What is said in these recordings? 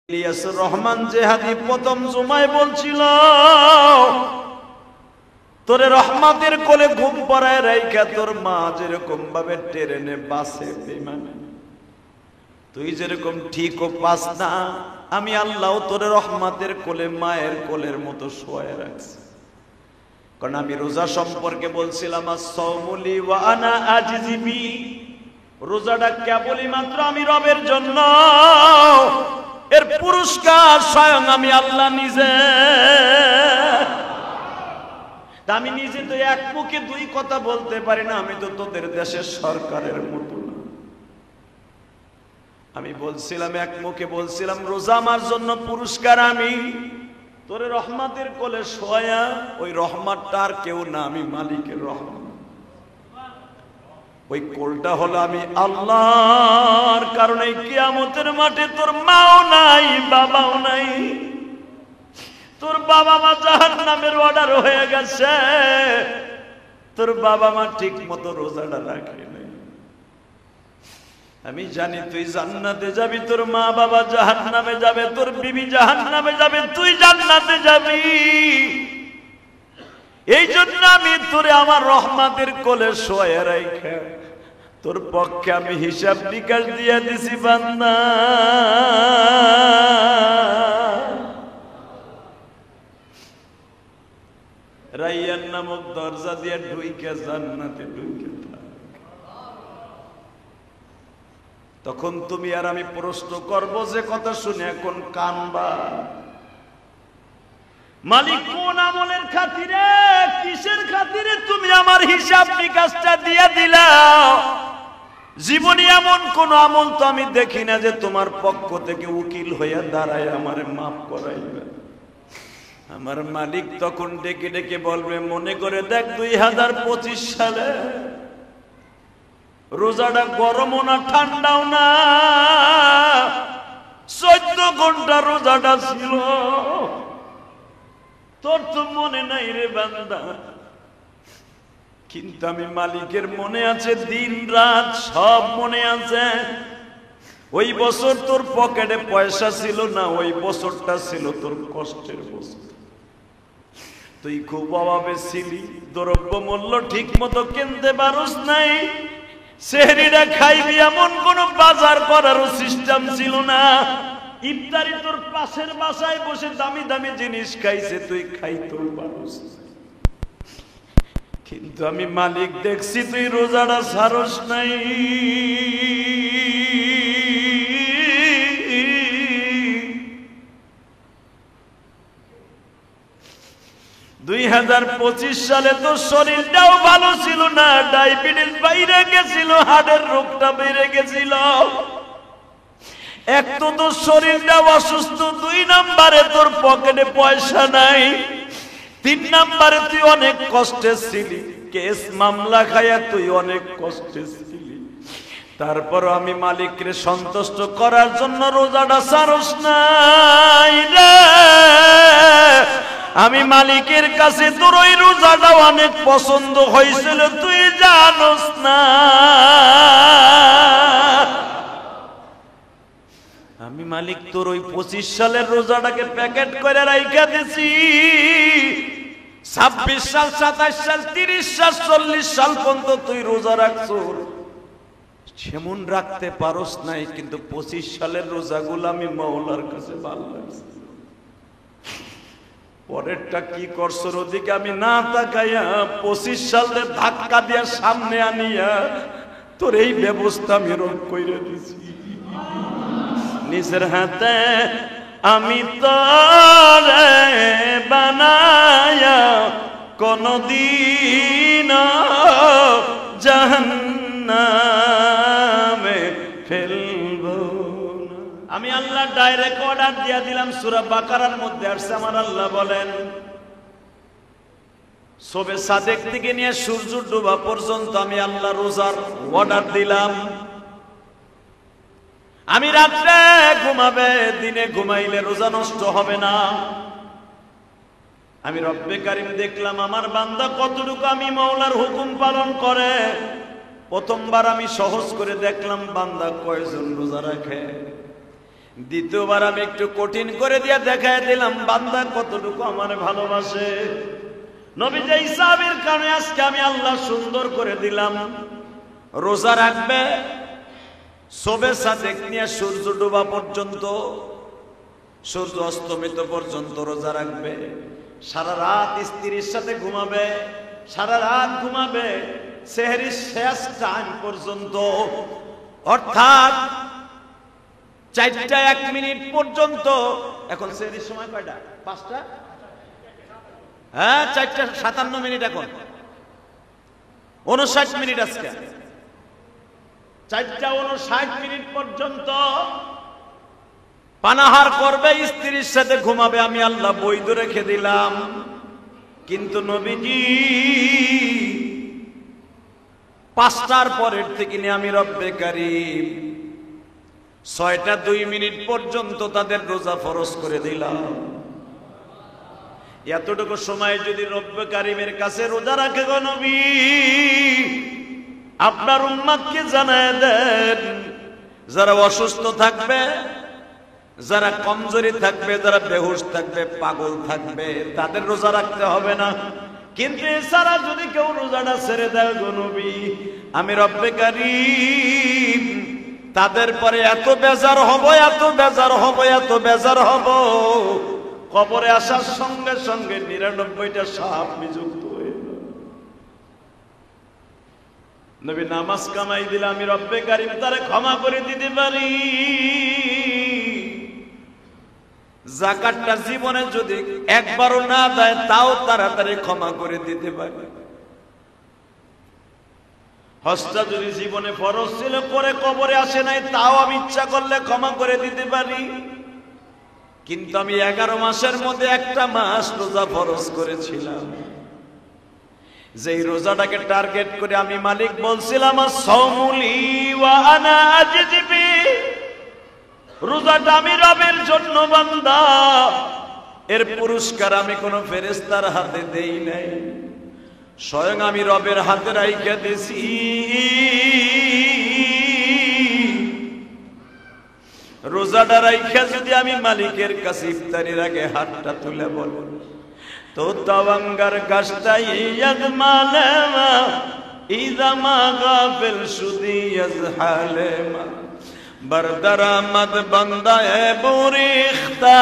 ইলিয়াসুর রহমান জেহাদি প্রথম জুমায় বলছিল, তোরে রহমাতের কোলে ঘুম পড়ায় রাইখা তোর মা যেরকম ভাবে ট্রেনে বাসে বিমানে তুই যেরকম ঠিক ও পাস না, আমি আল্লাহ তোরে রহমাতের কোলে মায়ের কোলের মতো শোয়ায় রাখছি। কারণ আমি রোজা সম্পর্কে বলছিলাম, as-সাওমুলি ওয়া আনা আজিজি বি, রোজাটা কেবলই মাত্র আমি রবের জন্য, এর পুরস্কার স্বয়ং আমি আল্লাহ নিজে। আমি নিজে তো এক মুখে দুই কথা বলতে পারি না, আমি তো তোদের দেশের সরকারের মতো না। আমি বলছিলাম, এক মুখে বলছিলাম রোজা আমার জন্য পুরস্কার, আমি তোরে রহমতের কোলে শোয়া, ওই রহমতটা আর কেউ না, আমি মালিকের রহমত। ওই কোলটা হলো আমি আল্লাহর কারণে কিয়ামতের মাঠে তোর মাও নাই বাবাও নাই, তোর বাবা মা জাহান্নামের অর্ডার হয়ে গেছে, তোর বাবা মা ঠিক মতো রোজাটা রাখে নাই। আমি জানি তুই জান্নাতে যাবি, তোর মা বাবা জাহান্নামে যাবে, তোর বিবি জাহান্নামে যাবে, তুই জান্নাতে যাবি। এই জন্য আমি তোরে আমার রহমতের কোলে শোয়া রাইখা তোর পক্ষে আমি হিসাব নিকাশ দিয়ে দিছি বান্দা। রাইয়ান নামক দরজা দিয়ে ঢুইকে জান্নাতে ঢুইকে তখন তুমি আর আমি প্রশ্ন করবো যে কথা শুনে এখন কানবা, মালিক কোন আমলের খাতিরে, কিসের খাতিরে তুমি আমার হিসাব নিকাশটা দিয়ে দিলা? জীবনে এমন কোন আমল তো আমি দেখি না যে তোমার পক্ষ থেকে উকিল হইয়া দাঁড়ায় আমারে মাফ করাইবে। আমার মালিক তখন ডেকে ডেকে বলবে, মনে করে দেখ 2025 সালে রোজাটা গরমও না ঠান্ডাও না, 14 ঘন্টা রোজাটা ছিল, তোর তো মনে নাই রে বান্দা। কিন্তু আমি মালিকের মনে আছে, দিন রাত সব মনে আছে। ওই বছর তোর পকেটে পয়সা ছিল না, ওই বছরটা ছিল তোর কষ্টের বছর। তুই খুব অভাবে ছিলি, দ্রব্য মূল্য ঠিক মতো কিনতে পারস নাই, সেহরিটা খাইবি এমন কোন বাজার করারও সিস্টেম ছিল না। ইফতারি তোর পাশের বাসায় বসে দামি দামি জিনিস খাইছে, তুই খাইতেও পারস। কিন্তু আমি মালিক দেখছি তুই রোজাটা ছাড়স নাই। 2025 সালে তো শরীরটাও ভালো ছিল না, ডায়াবেটিস বাইরে গেছিল, হার্টের রোগটা বেড়ে গেছিল। এক তো তোর শরীরটা অসুস্থ, 2 নম্বরে তোর পকেটে পয়সা নাই, 3 নম্বরে তুই অনেক কষ্টে ছিলি, কেস মামলা খায়া তুই অনেক কষ্টে ছিলি। তারপর আমি মালিককে সন্তুষ্ট করার জন্য রোজাটা ছাড়স নাই রে। আমি মালিকের কাছে তোর ওই রোজাটা অনেক পছন্দ হয়েছিল, তুই জানোস না। আমি মালিক তোর ওই 25 সালের রোজাটাকে প্যাকেট করে রাইখা দিছি। 26 সাল, 27 সাল, 30 সাল, 40 সাল পর্যন্ত তুই রোজা রাখছো, সেমন রাখতে পারস নাই। কিন্তু 25 সালের রোজাগুলো আমি মাওলার কাছে ভালো লাগছে। পরেরটা কি করছো ওদিকে আমি না তাকাইয়া 25 সালে ধাক্কা দিয়া সামনে আনিয়া তোর এই ব্যবস্থা আমি রোধ কইরা দিছি। নিজের হাতে আমি তোরে বানায়া কোনদিন জাহান্নামে ফেলবো না। আমি আল্লাহ ডাইরেক্ট অর্ডার দিয়া দিলাম, সূরা বাকারার মধ্যে আসছে। আমার আল্লাহ বলেন, শবে সাদেক থেকে নিয়ে সূর্য ডোবা পর্যন্ত আমি আল্লাহ রোজার অর্ডার দিলাম। আমি রাত্রে ঘুমাবে, দিনে ঘুমাইলে রোজা নষ্ট হবে না। আমি রব্বে কারিম দেখলাম আমার বান্দা কতটুকু আমি মাওলার হুকুম পালন করে। প্রথমবার আমি সহজ করে দেখলাম বান্দা কয়জন রোজা রাখে। দ্বিতীয়বার আমি একটু কঠিন করে দিয়ে দেখায় দিলাম বান্দা কতটুকু আমার ভালোবাসে। নবী যে হিসাবের কারণে আজকে আমি আল্লাহ সুন্দর করে দিলাম। রোজা রাখবে সবে সাদেক নিয়ে সূর্য ডোবা পর্যন্ত, সূর্য অস্তমিত পর্যন্ত রোজা রাখবে। সারা রাত স্ত্রীর সাথে ঘুমাবে, সারা রাত ঘুমাবে সেহরির শেষ টাইম পর্যন্ত, অর্থাৎ 4:01 পর্যন্ত। এখন সেহরির সময় কয়টা? 5টা? হ্যাঁ, 4:57 এখন 59 আজকে। 4:59 পর্যন্ত পানাহার করবে, স্ত্রীর সাথে ঘুমাবে, আমি আল্লাহ বৈধ রেখে দিলাম। কিন্তু নবীজি 5টার পরের থেকে নিয়ে আমি রব্বে কারীম 6:02 পর্যন্ত তাদের রোজা ফরজ করে দিলাম। এতটুকু সময় যদি রব্বে কারীমের কাছে রোজা রাখে গো নবী, আপনার উম্মতকে জানায় দেন, যারা অসুস্থ থাকবে, যারা কমজোরি থাকবে, যারা বেহুশ থাকবে, পাগল থাকবে, তাদের রোজা রাখতে হবে না। কিন্তু এছাড়া যদি কেউ রোজাটা ছেড়ে দেয় গো নবী, আমি রব্বে কারীম তাদের পরে এত বেজার হব, এত বেজার হব, এত বেজার হব, কবরে আসার সঙ্গে সঙ্গে 99টা সাপ নিযুক্ত হয়ে যাবে। নবী নামাজ কামাই দিলে আমি রব্বে কারীম তারে ক্ষমা করে দিতে পারি। যাকাতটা জীবনে যদি একবারও না দেয় তাও তাড়াতাড়ি ক্ষমা করে দিতে পারি। হজটা যদি জীবনে ফরজ ছিল করে কবরে আসে নাই, তাও আমি ইচ্ছা করলে ক্ষমা করে দিতে পারি। কিন্তু আমি 11 মাসের মধ্যে একটা মাস রোজা ফরজ করেছিলাম, যেই রোজাটাকে টার্গেট করে আমি মালিক বলছিলাম আস-সাওমুলি ওয়া আনা আজিজি বি, রোজাটা আমি রবের জন্য বান্দা, এর পুরস্কার আমি কোন ফেরেশতার হাতে দেই নাই, স্বয়ং আমি রবের হাতে রাইখা দিছি। রোজাটা রাইখা যদি আমি মালিকের কাছে ইফতারির আগে হাতটা তুলে বলব তো তাওয়াঙ্গার গাছটা ইয়াদ মালেমা ইদামা গাফিল সুদি ইয়াজহালেমা বরদরামদ বান্দা এ বুরিখতা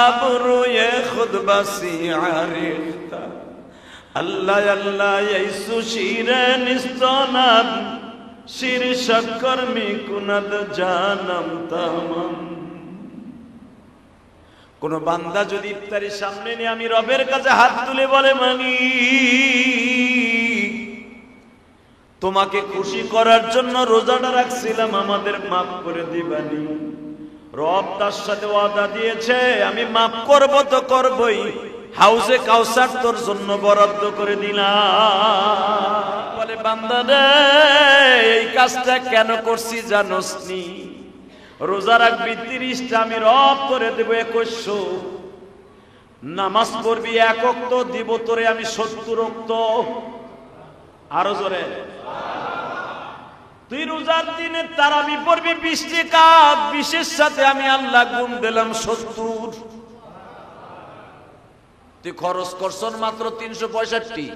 আবরুয়ে খুদ বাসি আরিখতা আল্লাহ আল্লাহ ইসু শিরে নিস্তনাব শির শক্কর মি কুনদ জানম তামাম। কোন বান্দা যদি ইফতারির সামনে নিয়ে আমি রবের কাছে হাত তুলে বলে মানি তোমাকে খুশি করার জন্য রোজাটা রাখছিলাম, আমাদের মাফ করে দিবানি, রব তার সাথে ওয়াদা দিয়েছে আমি মাফ করব তো করবই, হাউজে কাউসার তোর জন্য বরাদ্দ করে দিলাম। বলে বান্দা রে এই কাজটা কেন করছি জানোস নি? রোজা রাখবি 30টা, আমি রব করে দেব 2100, নামাজ পড়বি 1 ওয়াক্ত, দিব তোরে আমি 70 ওয়াক্ত। আরো জোরে, তুই রোজার দিনে তারাবি পড়বি 20 রাকাত, 20-এর সাথে আমি আল্লাহ গুণ দিলাম 70। তুই খরচ করছস মাত্র 365।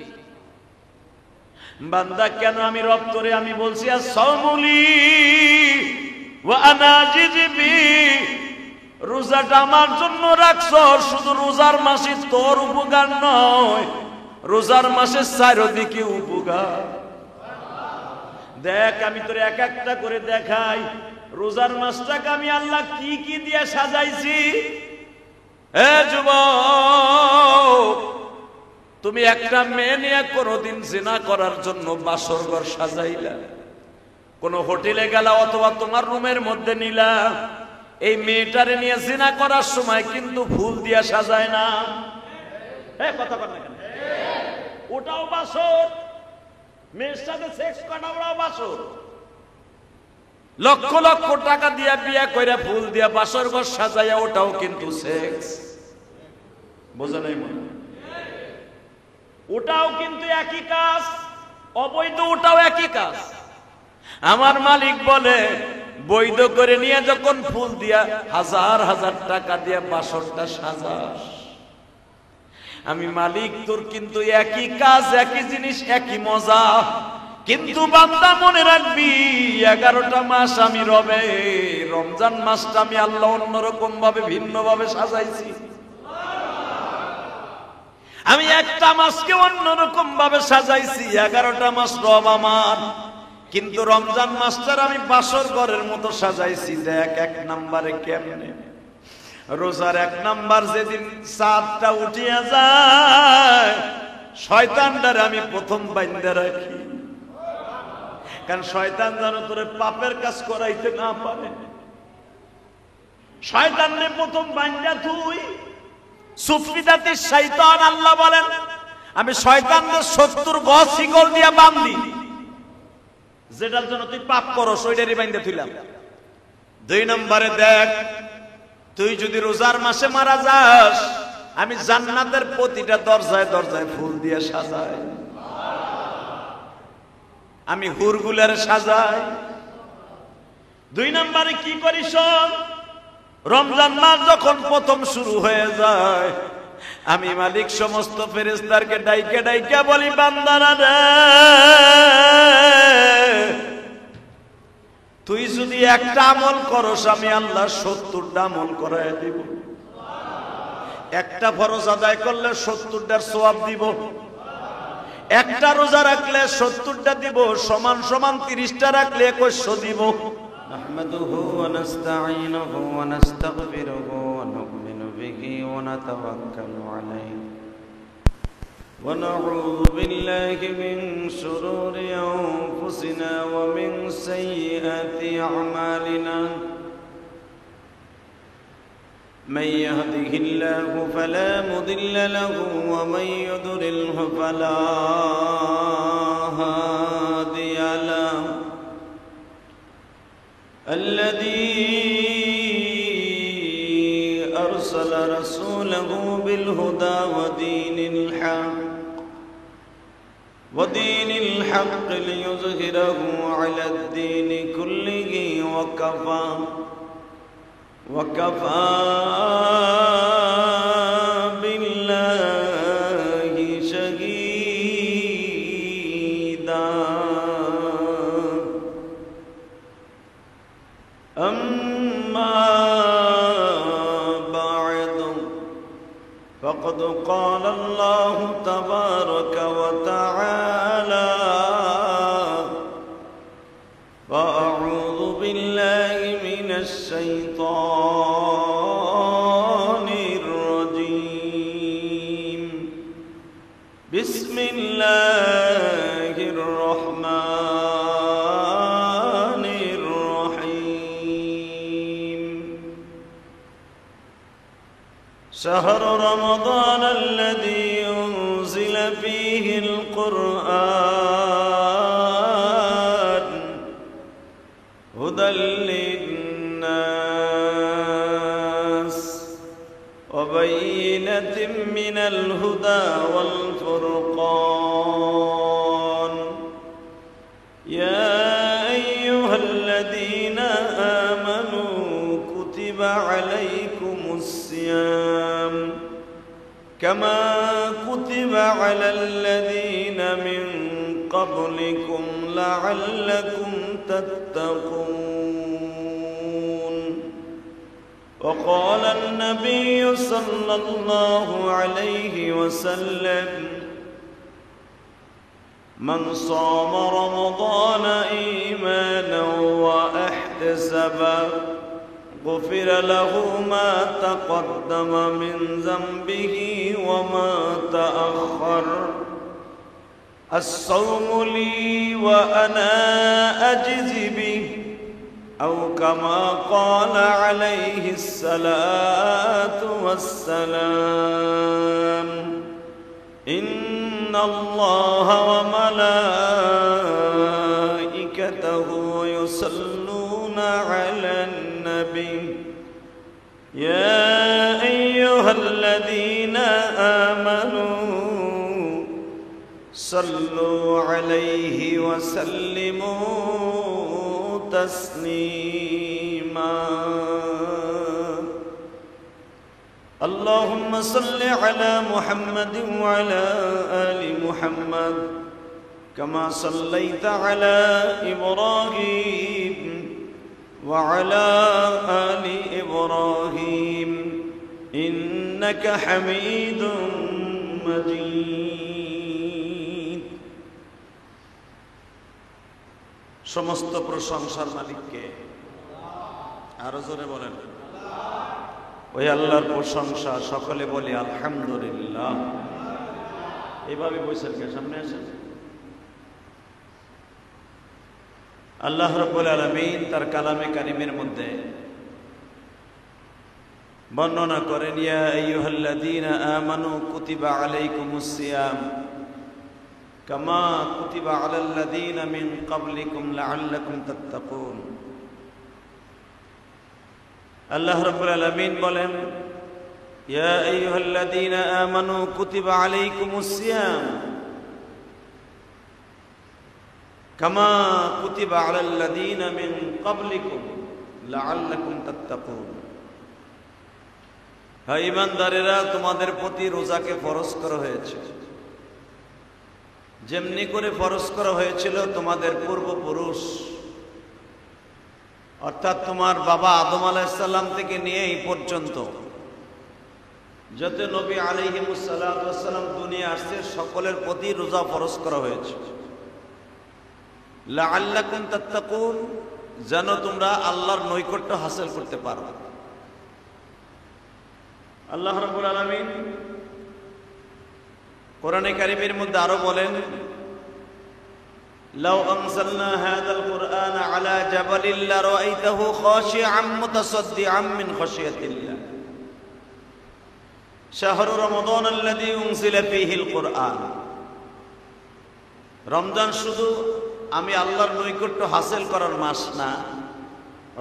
বান্দা কেন আমি রব তোরে আমি বলছি আস-সাওমুলি ওয়া আনা আজিজি বি, রোজাটা আমার জন্য রাখছস, শুধু রোজার মাসে তোর উপকার নয়, রোজার মাসে চারিদিকে উপকার। দেখ আমি তোরে এক একটা করে দেখাই, রোজার মাসটাকে আমি আল্লাহ কি কি দিয়ে সাজাইছি। হে যুবক, তুমি একটা মেয়ে নিয়ে কোনদিন জিনা করার জন্য বাসর ঘর সাজাইলা, কোন হোটেলে গেলা অথবা তোমার রুমের মধ্যে নিলা, এই মেয়েটারে নিয়ে জিনা করার সময় কিন্তু ফুল দিয়া সাজায় না। কথা বল না কেন? ওটাও বাসর, মেয়ের সাথে সেক্স করা ওটাও বাসর। লক্ষ লক্ষ টাকা দিয়া বিয়া কইরা ফুল দিয়া বাসর ঘর সাজাইয়া ওটাও কিন্তু সেক্স। বোঝা নাই মনে? ওটাও কিন্তু একই কাজ, অবৈধ ওটাও একই কাজ। আমার মালিক বলে বৈধ করে নিয়ে যখন ফুল দিয়া হাজার হাজার টাকা দিয়া বাসরটা সাজাস, আমি মালিক তোর কিন্তু একই কাজ, একই জিনিস, একই মজা। কিন্তু বান্দা মনে রাখবি 11টা মাস আমি রমজান মাসটা আমি আল্লাহ অন্যরকম ভাবে ভিন্ন ভাবে সাজাইছি। আমি একটা মাসকে অন্যরকম ভাবে সাজাইছি, 11টা মাস রব আমার। কিন্তু রমজান মাসটার আমি বাসর ঘরের মতো সাজাইছি। দেখ 1 নম্বরে কেমনে, রোজার 1 নাম্বার যেদিন চাঁদটা উঠিয়া যায়, শয়তানটারে আমি প্রথম বাইন্ধা রাখি, কারণ শয়তান যেন তোরে পাপের কাজ করাইতে না পারে। শয়তানরে প্রথম বাইন্ধা তুই সুফিদাতির শয়তান, আল্লাহ বলেন আমি শয়তানদের 70 গজ শিকল দিয়া বাঁধি, যেটার জন্য তুই পাপ করস ওইটারই বাইন্ধা থইলাম। 2 নম্বরে দেখ, তুই যদি রোজার মাসে মারা যাস, আমি জান্নাতের প্রতিটা দরজায় দরজায় ফুল দিয়ে সাজাই, আমি হুরগুলার সাজাই। 2 নম্বরে কি করিস, রমজান মাস যখন প্রথম শুরু হয়ে যায়, আমি মালিক সমস্ত ফেরেশতাকে ডাইকে ডাইকে বলি, বান্দারা রে, তুই যদি একটা আমল করস, আমি আল্লাহ 70টা আমল করায় দিব। একটা ফরজ আদায় করলে 70টার সওয়াব দিব, একটা রোজা রাখলে 70টা দিব, সমান সমান 30টা রাখলে 2100 দিব। নাহমাদুহু ওয়া নাস্তাঈনুহু ওয়া নাস্তাগফিরুহু ওয়া নু'মিনু বিহি ওয়া নাতাওয়াক্কালু আলাইহি ওয়া নাউযু বিল্লাহি মিন শুরুরি আনফুসিনা ওয়া মিন সাইয়্যাতি আ'মালিনা। من يهده الله فلا مضل له ومن يضلله فلا هادي له. الذي أرسل رسوله بالهدى ودين الحق ليظهره على الدين كله وكفى بالله شهيدا. أما بعد، فقد قال الله تبارك وتعالى: فأعوذ بالله من الشيطان الرجيم. بسم الله الرحمن الرحيم. شهر رمضان الذي أنزل فيه القرآن هدى للناس وبينة من الهدى والفرقان. يا أيها الذين آمنوا كتب عليكم الصيام كما كتب على الذين من قبلكم لعلكم تتقون. وقال النبي صلى الله عليه وسلم: من صام رمضان إيمانا واحتسابا غفر له ما تقدم من ذنبه وما تأخر. الصوم لي وأنا أجزي به، أو كما قال عليه الصلاة والسلام: إن الله وملائكته يصلون على النبي يا أيها الذين آمنوا صلوا عليه وسلموا تسليما اللهم صل على محمد وعلى آل محمد كما صليت على إبراهيم وعلى آل إبراهيم إنك حميد مجيد সমস্ত প্রশংসার মালিককে আরো জোরে বলেন ওই আল্লাহর প্রশংসা সকলে বলি আলহামদুলিল্লাহ এইভাবে বসেন কে সামনে আসেন আল্লাহ রাব্বুল আলামিন তার কালামে কারিমের মধ্যে বর্ণনা করেন ইয়া আইয়ুহাল্লাযীনা আমানু কুতিবা আলাইকুমুস সিয়াম কামা কুতিবা আলাল্লাযীনা মিন ক্বাবলিকুম লাআল্লাকুম তাত্তাকুন আল্লাহ রাব্বুল আলামিন বলেন ইয়া আইয়ুহাল্লাযীনা আমানু কুতিবা আলাইকুমুস সিয়াম কামা কুতিবা আলাল্লাযীনা মিন ক্বাবলিকুম লাআল্লাকুম তাত্তাকুন হে ঈমানদারেরা তোমাদের প্রতি রোজাকে ফরজ করা হয়েছে যেমনি করে ফরজ করা হয়েছিল তোমাদের পূর্বপুরুষ অর্থাৎ তোমার বাবা আদম আলাইহিস সালাম থেকে নিয়ে এই পর্যন্ত যত নবী আলাইহিমুস সালাতু ওয়াস সালাম দুনিয়া আসছে সকলের প্রতি রোজা ফরজ করা হয়েছে লাআল্লাকুম তাত্তাকুন যেন তোমরা আল্লাহর নৈকট্য হাসিল করতে পারো আল্লাহ রাব্বুল আলামিন কোরআনে কারীমের মধ্যে আরো বলেন লাউ আনজালনা হাযাল কুরআনা আলা জাবালিন লারাআইতাহু খাশিআম মুতাসাদ্দিআম মিন খাশিয়াতিল্লাহ শাহরু রমাদান আল্লাযী উনজিলা ফীহিল কুরআন রমজান শুধু আমি আল্লাহর নৈকট্য হাসিল করার মাস না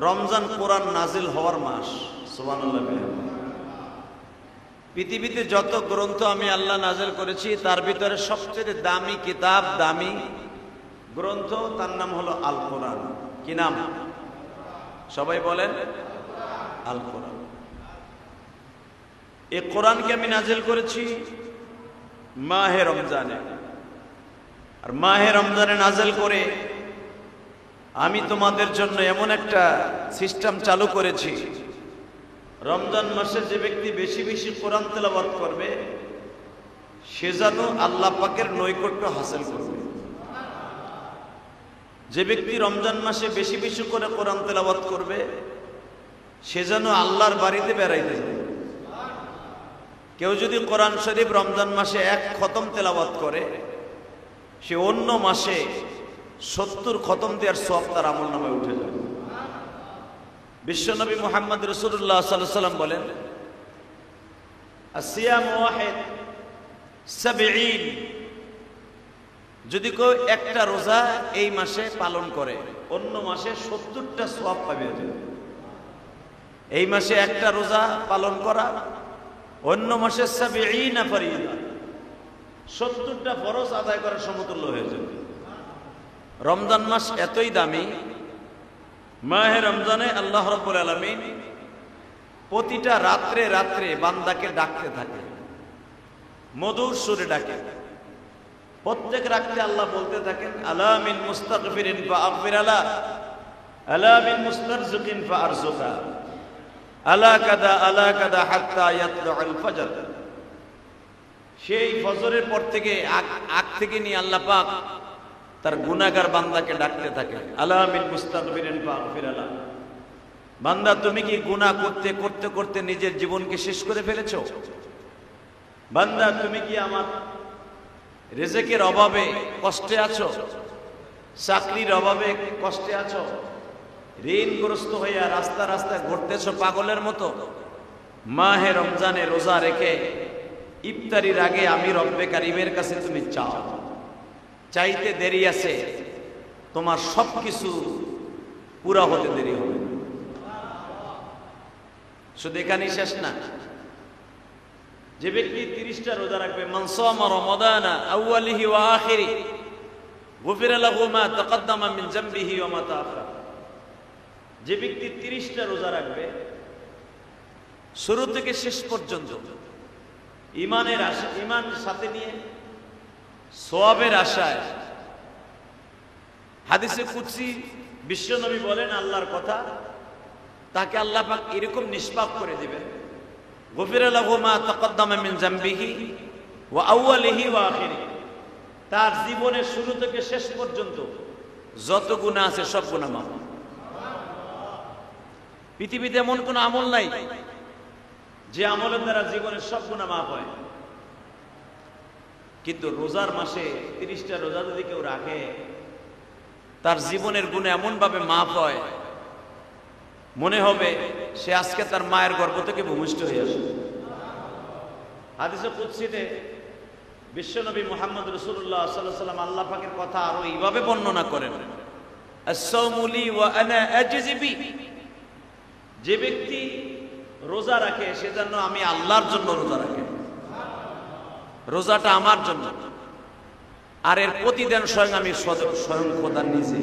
রমজান কোরআন নাজিল হওয়ার মাস সুবহানাল্লাহ পৃথিবীতে যত গ্রন্থ আমি আল্লাহ নাজিল করেছি তার ভিতরে সবচেয়ে দামি কিতাব দামি গ্রন্থ তার নাম হলো আল কোরআন কি নাম সবাই বলেন আল কোরআন এই কোরআনকে আমি নাজিল করেছি মাহে রমজানে আর মাহে রমজানে নাজিল করে আমি তোমাদের জন্য এমন একটা সিস্টেম চালু করেছি রমজান মাসে যে ব্যক্তি বেশি বেশি কোরআন তেলাওয়াত করবে সে যেন আল্লাহ পাকের নৈকট্য হাসিল করবে যে ব্যক্তি রমজান মাসে বেশি বেশি করে কোরআন তেলাওয়াত করবে সে যেন আল্লাহর বাড়িতে বেড়াইতে যাবে কেউ যদি কোরআন শরীফ রমজান মাসে এক খতম তেলাওয়াত করে সে অন্য মাসে 70 খতম দেওয়ার সওয়াব তার আমলনামায় উঠে যাবে বিশ্বনবী মুহাম্মদ রাসূলুল্লাহ সাল্লাল্লাহু আলাইহি ওয়াসাল্লাম বলেন আসিয়াম ওয়াহিদ 70 যদি কেউ একটা রোজা এই মাসে পালন করে অন্য মাসে 70টা সওয়াব পাবে এই মাসে একটা রোজা পালন করা অন্য মাসে 70 ফরিদা 70টা ফরজ আদায় করার সমতুল্য হয়ে যাবে রমজান মাস এতই দামি মাহে রমজানে আল্লাহ রাব্বুল আলামিন প্রতিটা রাত্রে রাত্রে বান্দাকে ডাকতে থাকে মধুর সুরে ডাকে প্রত্যেক রাতে আল্লাহ বলতে থাকেন আলা মিন মুস্তাগফিরিন ফাগফির আলা আলা মিন মুস্তারজিকিন ফারজুকা আলা কাদা হাত্তা ইয়াতলুল ফজর সেই ফজরের পর থেকে আগ থেকে নিয়ে আল্লাহ পাক তার গুনাহগার বান্দাকে ডাকতে থাকে আলা মিন মুস্তাগফিরিন ফাগফির আলা বান্দা তুমি কি গুনাহ করতে করতে করতে নিজের জীবনকে শেষ করে ফেলেছো বান্দা তুমি কি আমার রিজিকের অভাবে কষ্টে আছো চাকরির অভাবে কষ্টে আছো ঋণগ্রস্ত হইয়া রাস্তা রাস্তা ঘুরতেছো পাগলের মতো মাহে রমজানে রোজা রেখে ইফতারির আগে আমি রব্বে কারিমের কাছে তুমি চাও চাইতে দেরি আছে তোমার সবকিছু পুরা হতে দেরি হবে শুধু এখানেই শেষ না যে ব্যক্তি 30টা রোজা রাখবে মান সামা রমাদানা আউয়ালিহি ওয়া আখিরি গুফিরা লাহু মা তাকদ্দামা মিন যামবিহি ওয়া মা তাআখার যে ব্যক্তি 30টা রোজা রাখবে শুরু থেকে শেষ পর্যন্ত ইমানের আশা, ইমান সাথে নিয়ে সওয়াবের আশায়, হাদিসে কুদসি বিশ্বনবী বলেন আল্লাহর কথা, তাকে আল্লাহ পাক এরকম নিষ্পাপ করে দিবেন, গফিরা লাহু মা তাকদ্দামা মিন যামবিহি ওয়া আউয়ালিহি ওয়া আখিরিহি, তার জীবনের শুরু থেকে শেষ পর্যন্ত যত গুনাহ আছে সব গুনাহ মাফ। পৃথিবীতে এমন কোন আমল নাই যে আমলের দ্বারা জীবনের সব গুনাহ মাফ হয়, কিন্তু রোজার মাসে 30টা রোজা যদি কেউ রাখে তার জীবনের গুনাহ এমন ভাবে মাফ হয় মনে হবে সে আজকে তার মায়ের গর্ভ থেকে ভূমিষ্ঠ হয়ে আসে। হাদিসে কুদসিতে বিশ্বনবী মুহাম্মদ রাসূলুল্লাহ সাল্লাল্লাহু আলাইহি ওয়াসাল্লাম আল্লাহ পাকের কথা আরো এইভাবে বর্ণনা করেন, আস-সাওমু লি ওয়া আনা আজজি বি, যে ব্যক্তি রোজা রাখে সেজন্য আমি আল্লাহর জন্য রোজা রাখে, রোজাটা আমার জন্য, আর এর প্রতিদান স্বয়ং আমি স্বয়ং খোদার নিজে।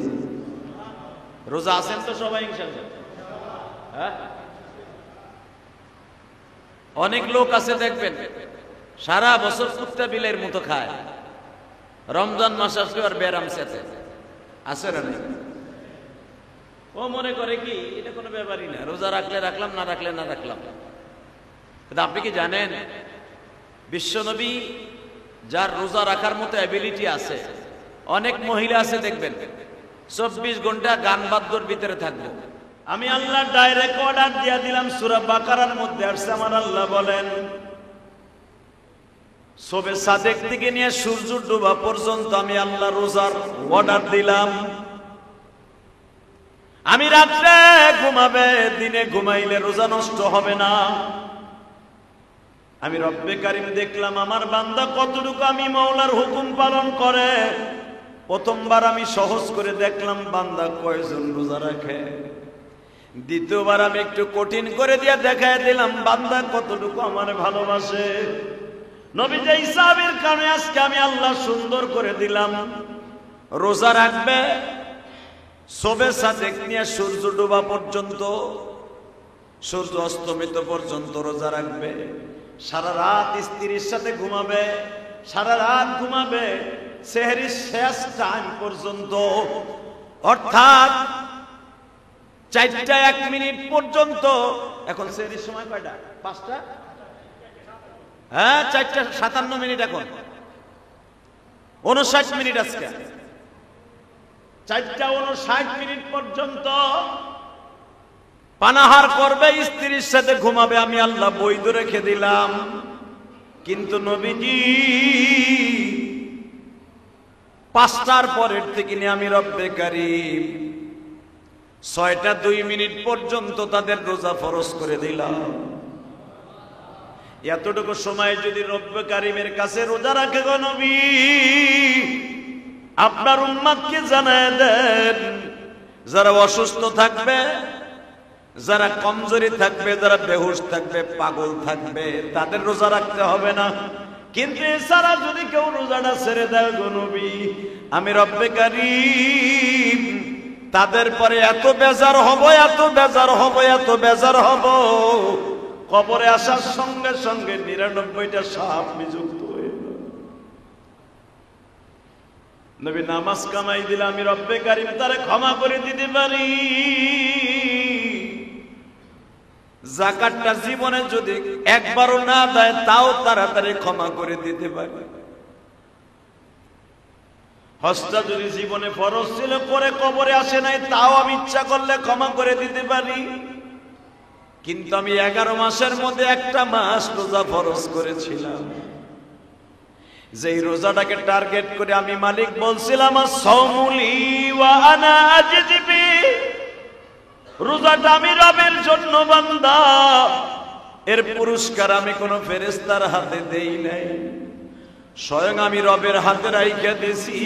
রোজা আছেন তো সবাই ইনশাআল্লাহ? হ্যাঁ, অনেক লোক আছে দেখবেন সারা বছর কুত্তা বিলের মতো খায়, রমজান মাস আসলে আর বেরাম সেতে আছে না? ও মনে করে কি এটা কোনো ব্যাপারই না, রোজা রাখলে রাখলাম, না রাখলে না রাখলাম। কিন্তু আপনি কি জানেন বিশ্বনবী যার রোজা রাখার মতো অ্যাবিলিটি আছে, অনেক মহিলা আছে দেখবেন 24 ঘন্টা গান বাদ্যর ভিতরে থাকবো। আমি আল্লাহ ডাইরেক্ট অর্ডার দিয়া দিলাম, সূরা বাকারার মধ্যে আসছে, আমার আল্লাহ বলেন শবে সাদেক থেকে নিয়ে সূর্য ডোবা পর্যন্ত আমি আল্লাহ রোজার অর্ডার দিলাম। আমি রাত্রে ঘুমাবে, দিনে ঘুমাইলে রোজা নষ্ট হবে না। আমি রব্বে কারিম দেখলাম আমার বান্দা কতটুকু আমি মাওলার হুকুম পালন করে। প্রথমবার আমি সহজ করে দেখলাম বান্দা কয়জন রোজা রাখে, দ্বিতীয়বার আমি একটু কঠিন করে দিয়ে দেখায় দিলাম বান্দা কতটুকু আমার ভালোবাসে। নবী যে হিসাবের কারণে আজকে আমি আল্লাহ সুন্দর করে দিলাম, রোজা রাখবে শবে সাদেক নিয়ে সূর্য ডোবা পর্যন্ত, সূর্য অস্তমিত পর্যন্ত রোজা রাখবে, সারা রাত স্ত্রীর সাথে ঘুমাবে, সারা রাত ঘুমাবে সেহরির শেষ টাইম পর্যন্ত, অর্থাৎ 4টা 1 মিনিট পর্যন্ত। এখন সেহরির সময় কয়টা? 5টা, হ্যাঁ 4টা 57 মিনিট, এখন 59 মিনিট, আজকে 4টা 59 মিনিট পর্যন্ত পানাহার করবে, স্ত্রীর সাথে ঘুমাবে, আমি আল্লাহ বৈধ রেখে দিলাম। কিন্তু নবীজি 5টার পরের থেকে নিয়ে আমি রব্বে কারিম 6টা 2 মিনিট পর্যন্ত তাদের রোজা ফরজ করে দিলাম। এতটুকু সময় যদি রব্বে কারিমের কাছে রোজা রাখে গো নবী, আপনার উম্মতকে জানায় দেন যারা অসুস্থ থাকবে, যারা কমজোরি থাকবে, যারা বেহুশ থাকবে, পাগল থাকবে, তাদের রোজা রাখতে হবে না। কিন্তু এছাড়া যদি কেউ রোজাটা ছেড়ে দেয় গো নবী, আমি রব্বে কারিম তাদের পরে এত বেজার হব, এত বেজার হব, এত বেজার হব, কবরে আসার সঙ্গে সঙ্গে 99টা সাপ নিযুক্ত হয়ে গেল। নবী নামাজ কামাই দিলে আমি রব্বে কারিম তারে ক্ষমা করে দিতে পারি। যাকাতটা জীবনে যদি একবারও না দেয় তাও তাড়াতাড়ি ক্ষমা করে দিতে পারি। হজটা যদি জীবনে ফরজ ছিল করে কবরে আসে নাই, তাও আমি ইচ্ছা করলে ক্ষমা করে দিতে পারি। কিন্তু আমি 11 মাসের মধ্যে একটা মাস রোজা ফরজ করেছিলাম, যেই রোজাটাকে টার্গেট করে আমি মালিক বলছিলাম আস-সাওমুলি ওয়া আনা আজজি বি, রোজাটা আমি রবের জন্য বান্দা, এর পুরস্কার আমি কোন ফেরেশতার হাতে দেই নাই, স্বয়ং আমি রবের হাতে রাইখা দিছি।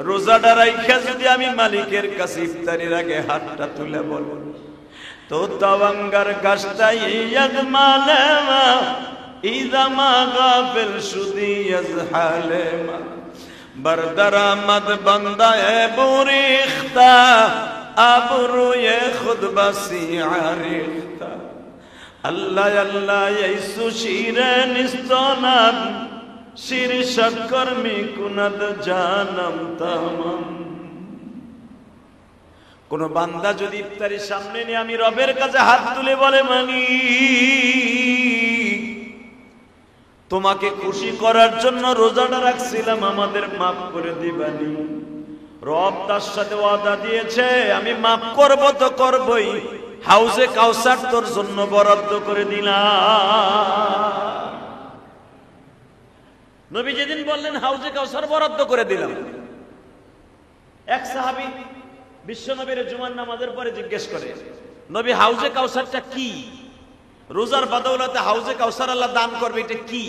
রোজাটা রাইখা যদি আমি মালিকের কাছে ইফতারির আগে হাতটা তুলে বল তো তাওয়াঙ্গার গাছটা ইয়াজমালেমা ইদামা গাফিল সুদি ইয়াজহালেমা बरदरामद बंदा बुरिख्ता अबरुए खुद बसियारिख्ता अल्लाह अल्लाह यीशु शिरे निस्तनाब शिर शक्कर में कुनद जानम तमम কোনো বান্দা যদি ইফতারির সামনে নিয়ে আমি রবের কাছে হাত তুলে বলে মালিক তোমাকে খুশি করার জন্য রোজাটা রাখছিলাম আমাদের maaf করে দিবানি রব তার সাথে ওয়াদা দিয়েছে আমি maaf করব তো করবই হাউজে কাউসার তোর জন্য বরাদ্দ করে দিলাম নবী যেদিন বললেন হাউজে কাউসার বরাদ্দ করে দিলাম এক সাহাবী বিশ্বনবীর জুমার নামাজের পরে জিজ্ঞেস করে নবী হাউজে কাউসারটা কি রোজার বদৌলতে হাউজে কাউসার আল্লাহ দান করবে এটা কি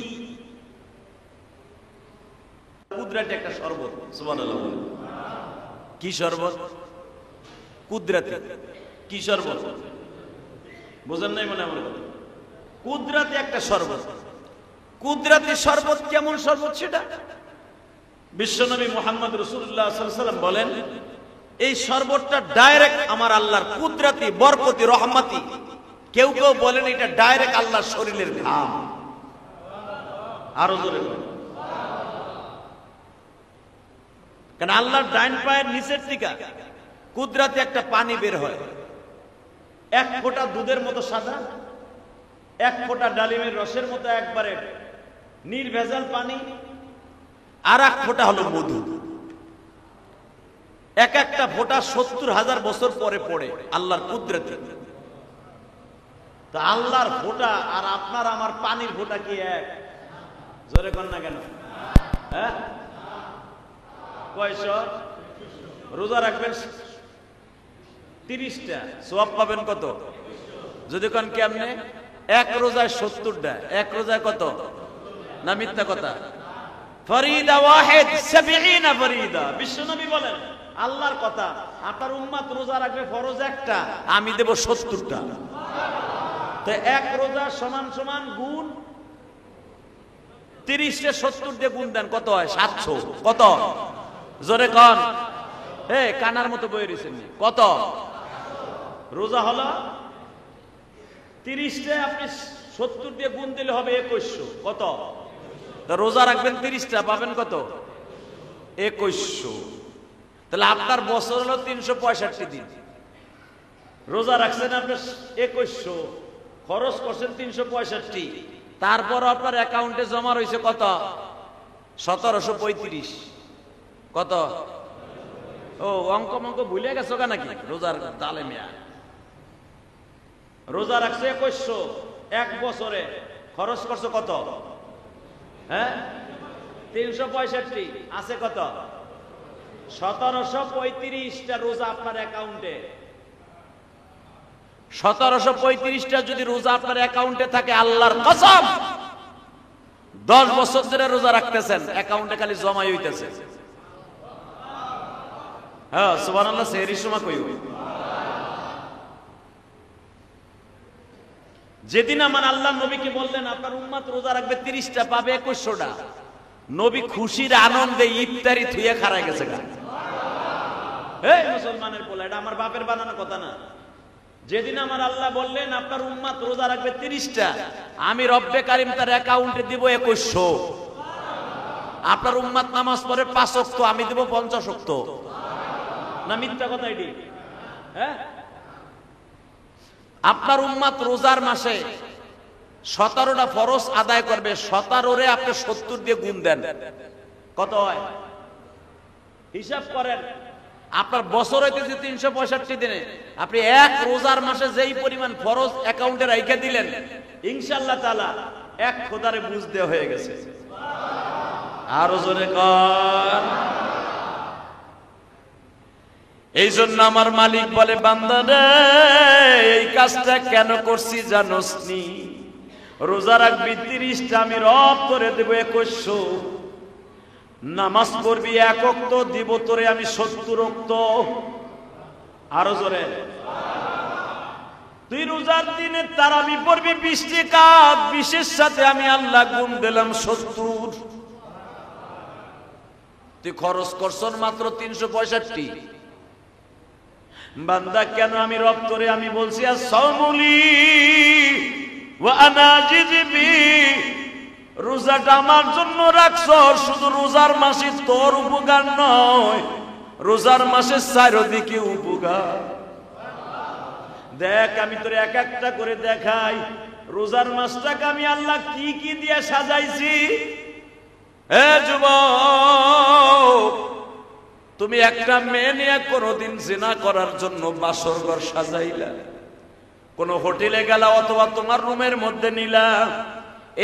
কুদরতি একটা শরবত সুবহানাল্লাহ কি শরবত কুদরতি কি শরবত বুঝেন নাই মনে আমার কথা কুদরতি একটা শরবত কুদরতি শরবত কেমন শরবত সেটা বিশ্বনবী মুহাম্মদ রাসূলুল্লাহ সাল্লাল্লাহু আলাইহি ওয়াসাল্লাম বলেন এই শরবতটা ডাইরেক্ট আমার আল্লাহর কুদরতি বরকতি রহমতি কেউ কেউ বলেন এটা ডাইরেক্ট আল্লাহর শরীরের ঘাম আরো জোরে বলেন কারণ আল্লাহর ডাইন পায়ের নিচের দিকে কুদরতি একটা পানি বের হয় এক ফোঁটা দুধের মতো সাদা এক ফোঁটা ডালিমের রসের মতো একবারে নির্ভেজাল পানি আর এক ফোঁটা হলো মধু এক একটা ফোঁটা ৭০,০০০ বছর পরে পড়ে আল্লাহর কুদরতে তো আল্লাহর ফোঁটা আর আপনার আমার পানির ফোঁটা কি এক জোরে কর না কেন হ্যাঁ কয়শ রোজা রাখবেন ৩০টা সওয়াব পাবেন কত যদি কোন কেমনে এক রোজায় ৭০টা এক রোজায় কত না মিথ্যা কথা ফরিদা ওয়াহিদ ৭০ ফরিদা বিশ্বনবী বলেন আল্লাহর কথা আপনার উম্মত রোজা রাখবে ফরজ একটা আমি দেব ৭০টা তো এক রোজা সমান সমান গুণ ৩০ তে ৭০ দিয়ে গুণ দেন কত হয় ৭০০ কত জোরে কোন হে কানার মতো বই রইছেন কত রোজা হলো ৩০ তে আপনি ৭০ দিয়ে গুণ দিলে হবে ২১০০ কত তো রোজা রাখবেন ৩০টা পাবেন কত ২১০০ তাহলে আপনার বছর হলো ৩৬৫ দিন রোজা রাখছেন আপনি ২১০০ খরচ করছেন ৩৬৫ তারপর আপনার অ্যাকাউন্টে জমা রয়েছে কত ১৭৩৫ কত ও অঙ্ক মঙ্ক ভুলে গেছো কেন নাকি রোজার তালে মিয়া রোজা রাখছে ২১০০ এক বছরে খরচ করছো কত হ্যাঁ ৩৬৫ আছে কত ১৭৩৫টা রোজা আপনার অ্যাকাউন্টে ১৭৩৫টা যদি রোজা আপনার অ্যাকাউন্টে থাকে আল্লাহর কসম ১০ বছর ধরে রোজা রাখতেছেন অ্যাকাউন্টে খালি জমাই হইতেছে হ্যাঁ সুবহানাল্লাহ সেহরির সময় কই যেদিন আমার আল্লাহ নবীকে বললেন আপনার উম্মত রোজা রাখবে ৩০টা পাবে ২১০০টা নবী খুশির আনন্দে ইফতারি থুয়ে খাড়া গেছে এই মুসলমানের পোলা এটা আমার বাপের বানানো কথা না যেদিন আমার আল্লাহ বললেন আপনার উম্মত রোজা রাখবে ৩০টা আমি রব্বে কারিম তার অ্যাকাউন্টে দিব ২১০০ আপনার উম্মত নামাজ পড়ে ৫ ওয়াক্ত আমি দেব ৫০ ওয়াক্ত না মিথ্যা কথা এটি হ্যাঁ আপনার উম্মত রোজার মাসে ১৭টা ফরজ আদায় করবে ১৭ রে আপনি ৭০ দিয়ে গুণ দেন কত হয় হিসাব করেন আপনার বছর হইতেছে ৩৬৫ দিনে আপনি এক রোজার মাসে যেই পরিমাণ ফরজ অ্যাকাউন্টে রাইখা দিলেন ইনশাআল্লাহ তাআলা এক খোদারে বুঝতে হয়ে গেছে আর জোরে কর এই জন্য আমার মালিক বলে বান্দা রে এই কাজটা কেন করছি জানোস নি রোজা রাখবি ৩০টা আমি রব করে দেব ২১০০ নামাজ পড়বি ১ ওয়াক্ত দিব তোরে আমি ৭০ ওয়াক্ত আরো জোরে তুই রোজার দিনে তারাবি পড়বি ২০ রাকাত ২০ এর সাথে আমি আল্লাহ গুণ দিলাম ৭০ তুই খরচ করছস মাত্র 365। বান্দা কেন আমি রব করে আমি বলছি as-sawmuli ওয়া আনা জিবি, রোজাটা আমার জন্য রাখছস, শুধু রোজার মাসে তোর উপকার নয়, রোজার মাসে চারিদিকে উপকার। দেখ আমি তোর এক একটা করে দেখাই, রোজার মাসটাকে আমি আল্লাহ কি কি দিয়ে সাজাইছি। হে যুবক, তুমি একটা মেয়ে নিয়ে কোনদিন জিনা করার জন্য বাসর ঘর সাজাইলা, কোন হোটেলে গেলা অথবা তোমার রুমের মধ্যে নিলা,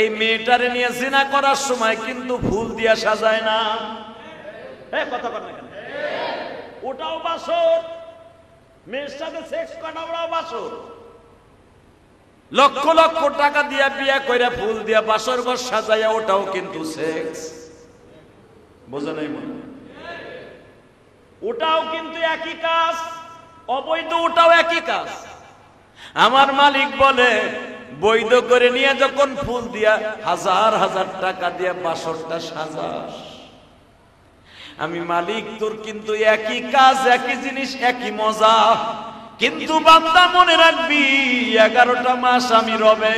এই মেয়েটারে নিয়ে জিনা করার সময় কিন্তু ফুল দিয়া সাজায় না। কথা বল না কেন? ওটাও বাসর, মেয়ের সাথে সেক্স করা ওটাও বাসর। লক্ষ লক্ষ টাকা দিয়া বিয়া কইরা ফুল দিয়া বাসর ঘর সাজাইয়া ওটাও কিন্তু সেক্স। বোঝা নাই মনে? ওটাও কিন্তু একই কাজ, অবৈধ ওটাও একই কাজ। আমার মালিক বলে বৈধ করে নিয়ে যখন ফুল দিয়া হাজার হাজার টাকা দিয়া বাসরটা সাজাস, আমি মালিক তোর কিন্তু একই কাজ, একই জিনিস, একই মজা। কিন্তু বান্দা মনে রাখবি 11টা মাস আমি রবে,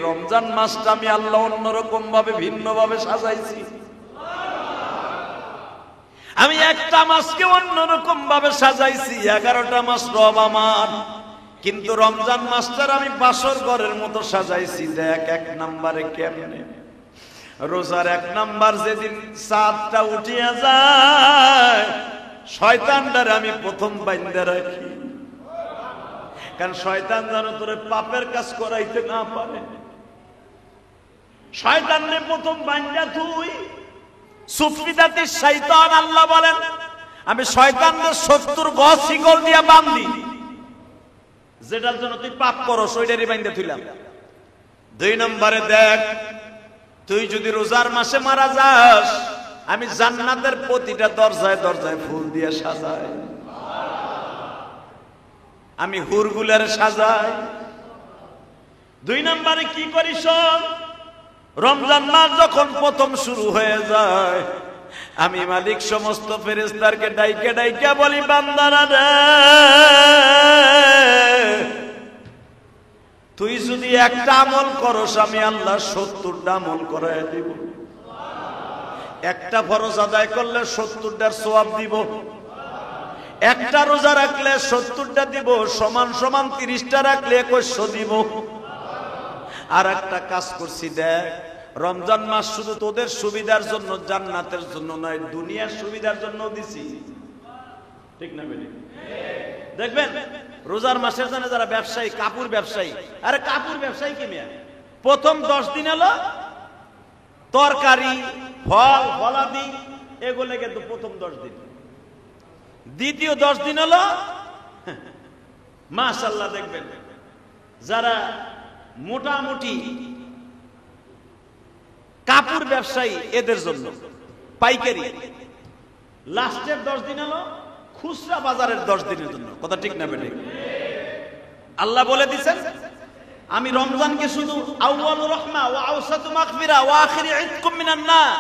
রমজান মাসটা আমি আল্লাহ অন্যরকম ভাবে ভিন্ন ভাবে সাজাইছি। আমি একটা মাসকে অন্যরকম ভাবে সাজাইছি, 11টা মাস রব আমার, কিন্তু রমজান মাসটার আমি বাসর ঘরের মতো সাজাইছি। দেখ 1 নম্বরে কেমনে? রোজার 1 নাম্বার যেদিন চাঁদটা উঠিয়া যায়, শয়তানটারে আমি প্রথম বাইন্ধা রাখি, কারণ শয়তান যেন তোরে পাপের কাজ করাইতে না পারে। শয়তানরে প্রথম বাইন্ধা তুই সুফিদাতি শয়তান, আল্লাহ বলেন আমি শয়তানদের 70 গজ শিকল দিয়া বাঁধি, যেটার জন্য তুই পাপ করস ওইটারই বাইন্ধা তুইলাম। 2 নম্বরে দেখ, তুই যদি রোজার মাসে মারা যাস, আমি জান্নাতের প্রতিটা দরজায় দরজায় ফুল দিয়ে সাজাই, আমি হুরগুলার সাজাই। 2 নম্বরে কি করিস? রমজান মাস যখন প্রথম শুরু হয়ে যায়, আমি মালিক সমস্ত ফেরেশতাকে ডাইকে ডাইকে বলি, বান্দারা রে, তুই যদি একটা আমল করস, আমি আল্লাহ 70টা আমল করায় দিব। একটা ফরজ আদায় করলে 70টার সওয়াব দিব, একটা রোজা রাখলে 70টা দিব, সমান সমান 30টা রাখলে 2100 দিব। আর একটা কাজ করছি, দেখ রমজান মাস শুধু তোদের সুবিধার জন্য, জান্নাতের জন্য নয়, দুনিয়ার সুবিধার জন্য দিছি। ঠিক না বেটি? দেখবেন রোজার মাসের জন্য যারা ব্যবসায়ী, কাপড় ব্যবসায়ী, আরে কাপড় ব্যবসায়ী কি মেয়ে, প্রথম 10 দিন হলো তরকারি, ফল, ফলাদি, এগুলো কিন্তু প্রথম 10 দিন। দ্বিতীয় 10 দিন হলো মাশাআল্লাহ, দেখবেন যারা মোটামুটি কাপড় ব্যবসায়ী এদের জন্য পাইকারি। লাস্টের 10 দিন হলো খুচরা বাজারের 10 দিনের জন্য। কথা ঠিক না বেটি? আল্লাহ বলে দিয়েছেন আমি রমজানকে শুধু আউয়ালুর রহমা ওয়া আওসাতু মাগফিরা ওয়া আখিরু ইতকুম মিনান নার,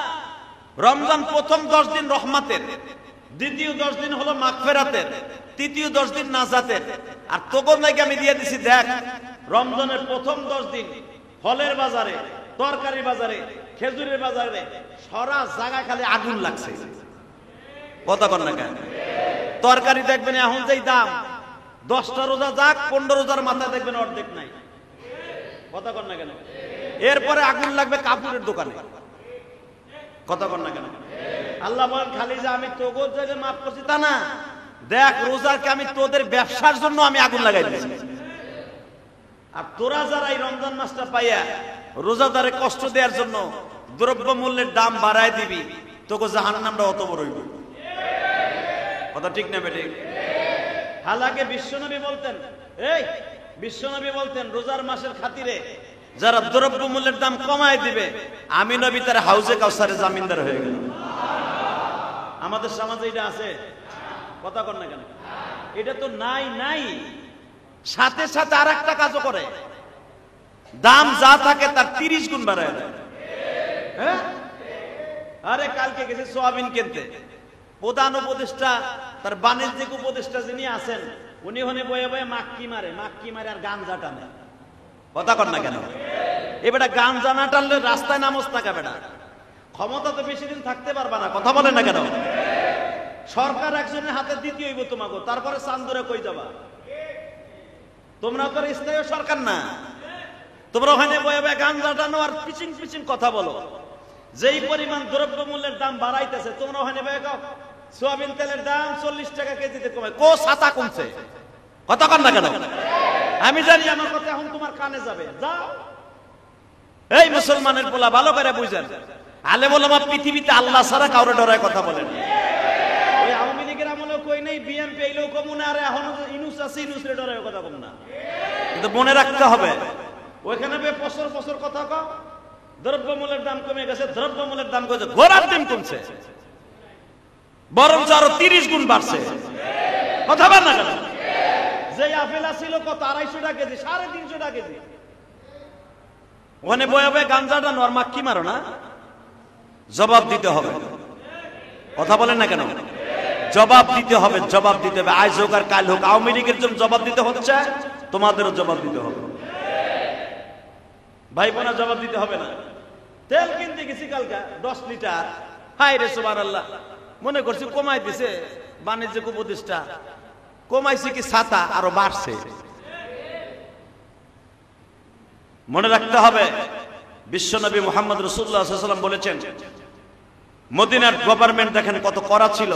রমজান প্রথম 10 দিন রহমতের, দ্বিতীয় 10 দিন হলো মাগফিরাতের, তৃতীয় 10 দিন নাজাতের। আর তোকে নাকি আমি দিয়ে দিছি, দেখ রমজানের প্রথম 10 দিন ফলের বাজারে, তরকারি বাজারে, খেজুরের বাজারে সারা জায়গায় খালি আগুন লাগছে। কথা কর না কেন? তরকারি দেখবেন এখন যেই দাম, 10টা রোজা যাক 15 রোজার মাথায় দেখবেন অর্ধেক নাই। কথা কর না কেন? এরপরে আগুন লাগবে কাপড়ের দোকানে। কথা কর না কেন? আল্লাহ বলেন খালি যে আমি তোগো যে মাফ করছি তা না, দেখ রোজাকে আমি তোদের ব্যবসার জন্য আমি আগুন লাগাই দিয়েছি। আর তোরা যারা এই রমজান মাসটা পাইয়া রোজাদারে কষ্ট দেওয়ার জন্য দ্রব্য মূল্যের দাম বাড়ায় দিবি, তোকে জাহান্নামটা অত বড় হইব। কথা ঠিক না বেটি? হালাকে বিশ্বনবী বলতেন, এই বিশ্বনবী বলতেন রোজার মাসের খাতিরে যারা দ্রব্য মূল্যের দাম কমায় দিবে, আমি নবী তার হাউজে কাউসারে জামিনদার হয়ে গেল। আমাদের সমাজে এটা আছে? কথা কর না কেন? এটা তো নাই নাই। সাথে সাথে আর একটা কাজও করে, দাম যা থাকে তার 30 গুণ বাড়ায় দেয়। হ্যাঁ, আরে কালকে গেছে সোয়াবিন কিনতে, প্রধান উপদেষ্টা তার বাণিজ্যিক উপদেষ্টা যিনি আছেন উনি হনে বয়ে বয়ে মাক্কি মারে আর গাঞ্জা টানে। কথা কর না কেন? এবারে গাঞ্জা না টানলে রাস্তায় নামজ থাকা বেটা, ক্ষমতা তো বেশি দিন থাকতে পারবা না। কথা বলেন না কেন? সরকার একজনের হাতে দিতে হইব তোমাকে, তারপরে চান্দরে কই যাবা? তোমরা তো স্থায়ী সরকার না, তোমরা ওখানে বয়ে বয়ে গাঞ্জা টানো আর পিচিং পিচিং কথা বলো। যেই পরিমাণ দ্রব্যমূল্যের দাম বাড়াইতেছে তোমরা ওখানে বয়ে গাও সোয়াবিন তেলের দাম 40 টাকা কেজিতে কমায়। কো ছাতা কমছে? কথা কর না কেন? আমি জানি আমার কথা এখন তোমার কানে যাবে, যাও। এই মুসলমানের পোলা ভালো করে বুঝেন, আলেম ওলামা পৃথিবীতে আল্লাহ ছাড়া কাউরে ডরায় কথা বলেন। ওই আওয়ামী লীগের আমলেও কই নাই, বিএনপি এলেও কম না, আর এখন ইনুস আছে ইনুসরে ডরায় কথা কম না। কিন্তু মনে রাখতে হবে ওইখানে বছর বছর কথা কও দ্রব্যমূল্যের দাম কমে গেছে, দ্রব্যমূল্যের দাম কমেছে, ঘোড়ার দাম কমছে, বরঞ্চ আরো 30 গুণ বাড়ছে। কথা বল না কেন? যে আপেল ছিল কত 250 টাকা কেজি, 350 টাকা কেজি। ওখানে বয়ে বয়ে গাঞ্জাটা নরমাক কি মারো না? জবাব দিতে হবে। কথা বলেন না কেন? জবাব দিতে হবে, জবাব দিতে হবে। আজ হোক আর কাল হোক আওয়ামী লীগের জন্য জবাব দিতে হচ্ছে, তোমাদেরও জবাব দিতে হবে। ভাই বোনা জবাব দিতে হবে না? তেল কিনতে গেছি কালকা 10 লিটার, হায় রে সুবহানাল্লাহ, মনে করছি কমাই দিছে বাণিজ্যিক উপদেষ্টা, কমাইছে কি ছাতা আরো বাড়ছে। মনে রাখতে হবে বিশ্বনবী মুহাম্মদ রাসূলুল্লাহ সাল্লাল্লাহু আলাইহি ওয়াসাল্লাম বলেছেন, মদিনার গভর্নমেন্ট দেখেন কত কড়া ছিল।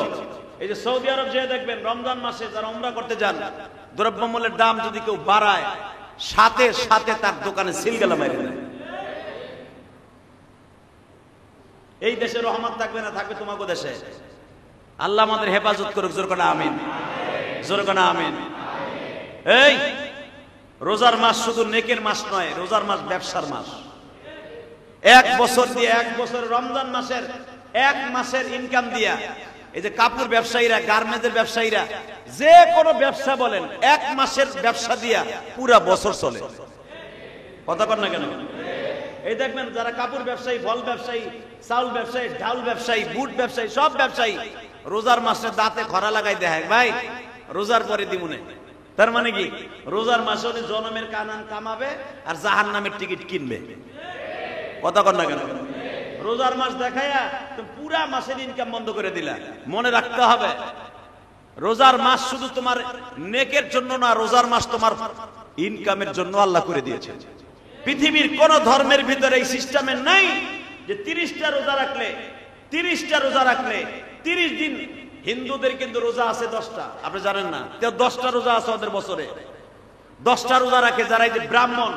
এই যে সৌদি আরব যে দেখবেন রমজান মাসে যারা উমরা করতে যান, দ্রব্যমূল্যের দাম যদি কেউ বাড়ায় সাথে সাথে তার দোকানে সিলগালা মেরে দেয়। এই দেশে রহমত থাকবে না, থাকবে তোমাকে দেশে। আল্লাহ আমাদের হেফাজত করুক, জোর করে আমিন, জোর করে আমিন। এই রোজার মাস শুধু নেকের মাস নয়, রোজার মাস ব্যবসার মাস। এক বছর দিয়ে, এক বছর রমজান মাসের 1 মাসের ইনকাম দিয়া, এই যে কাপড় ব্যবসায়ীরা, গার্মেন্টসের ব্যবসায়ীরা, যে কোনো ব্যবসা বলেন, 1 মাসের ব্যবসা দিয়া পুরা বছর চলে। কথা কর না কেন? এই দেখবেন যারা কাপড় ব্যবসায়ী, ফল ব্যবসায়ী, চাউল ব্যবসায়ী, ডাল ব্যবসায়ী, বুট ব্যবসায়ী, সব ব্যবসায়ী রোজার মাসে দাঁতে খরা লাগাই দেয়, ভাই রোজার পরে দিমুনে। তার মানে কি? রোজার মাসে উনি জনমের কানান কামাবে আর জাহান্নামের টিকিট কিনবে। কথা কর না কেন? রোজার মাস দেখায়া তুমি পুরা মাসের ইনকাম বন্ধ করে দিলা। মনে রাখতে হবে রোজার মাস শুধু তোমার নেকের জন্য না, রোজার মাস তোমার ইনকামের জন্য আল্লাহ করে দিয়েছে। পৃথিবীর কোন ধর্মের ভিতরে এই সিস্টেমের নাই যে 30টা রোজা রাখলে 30 দিন। হিন্দুদের কিন্তু রোজা আছে 10টা, আপনি জানেন না? 10টা রোজা আছে ওদের বছরে, 10টা রোজা রাখে। যারা এই যে ব্রাহ্মণ,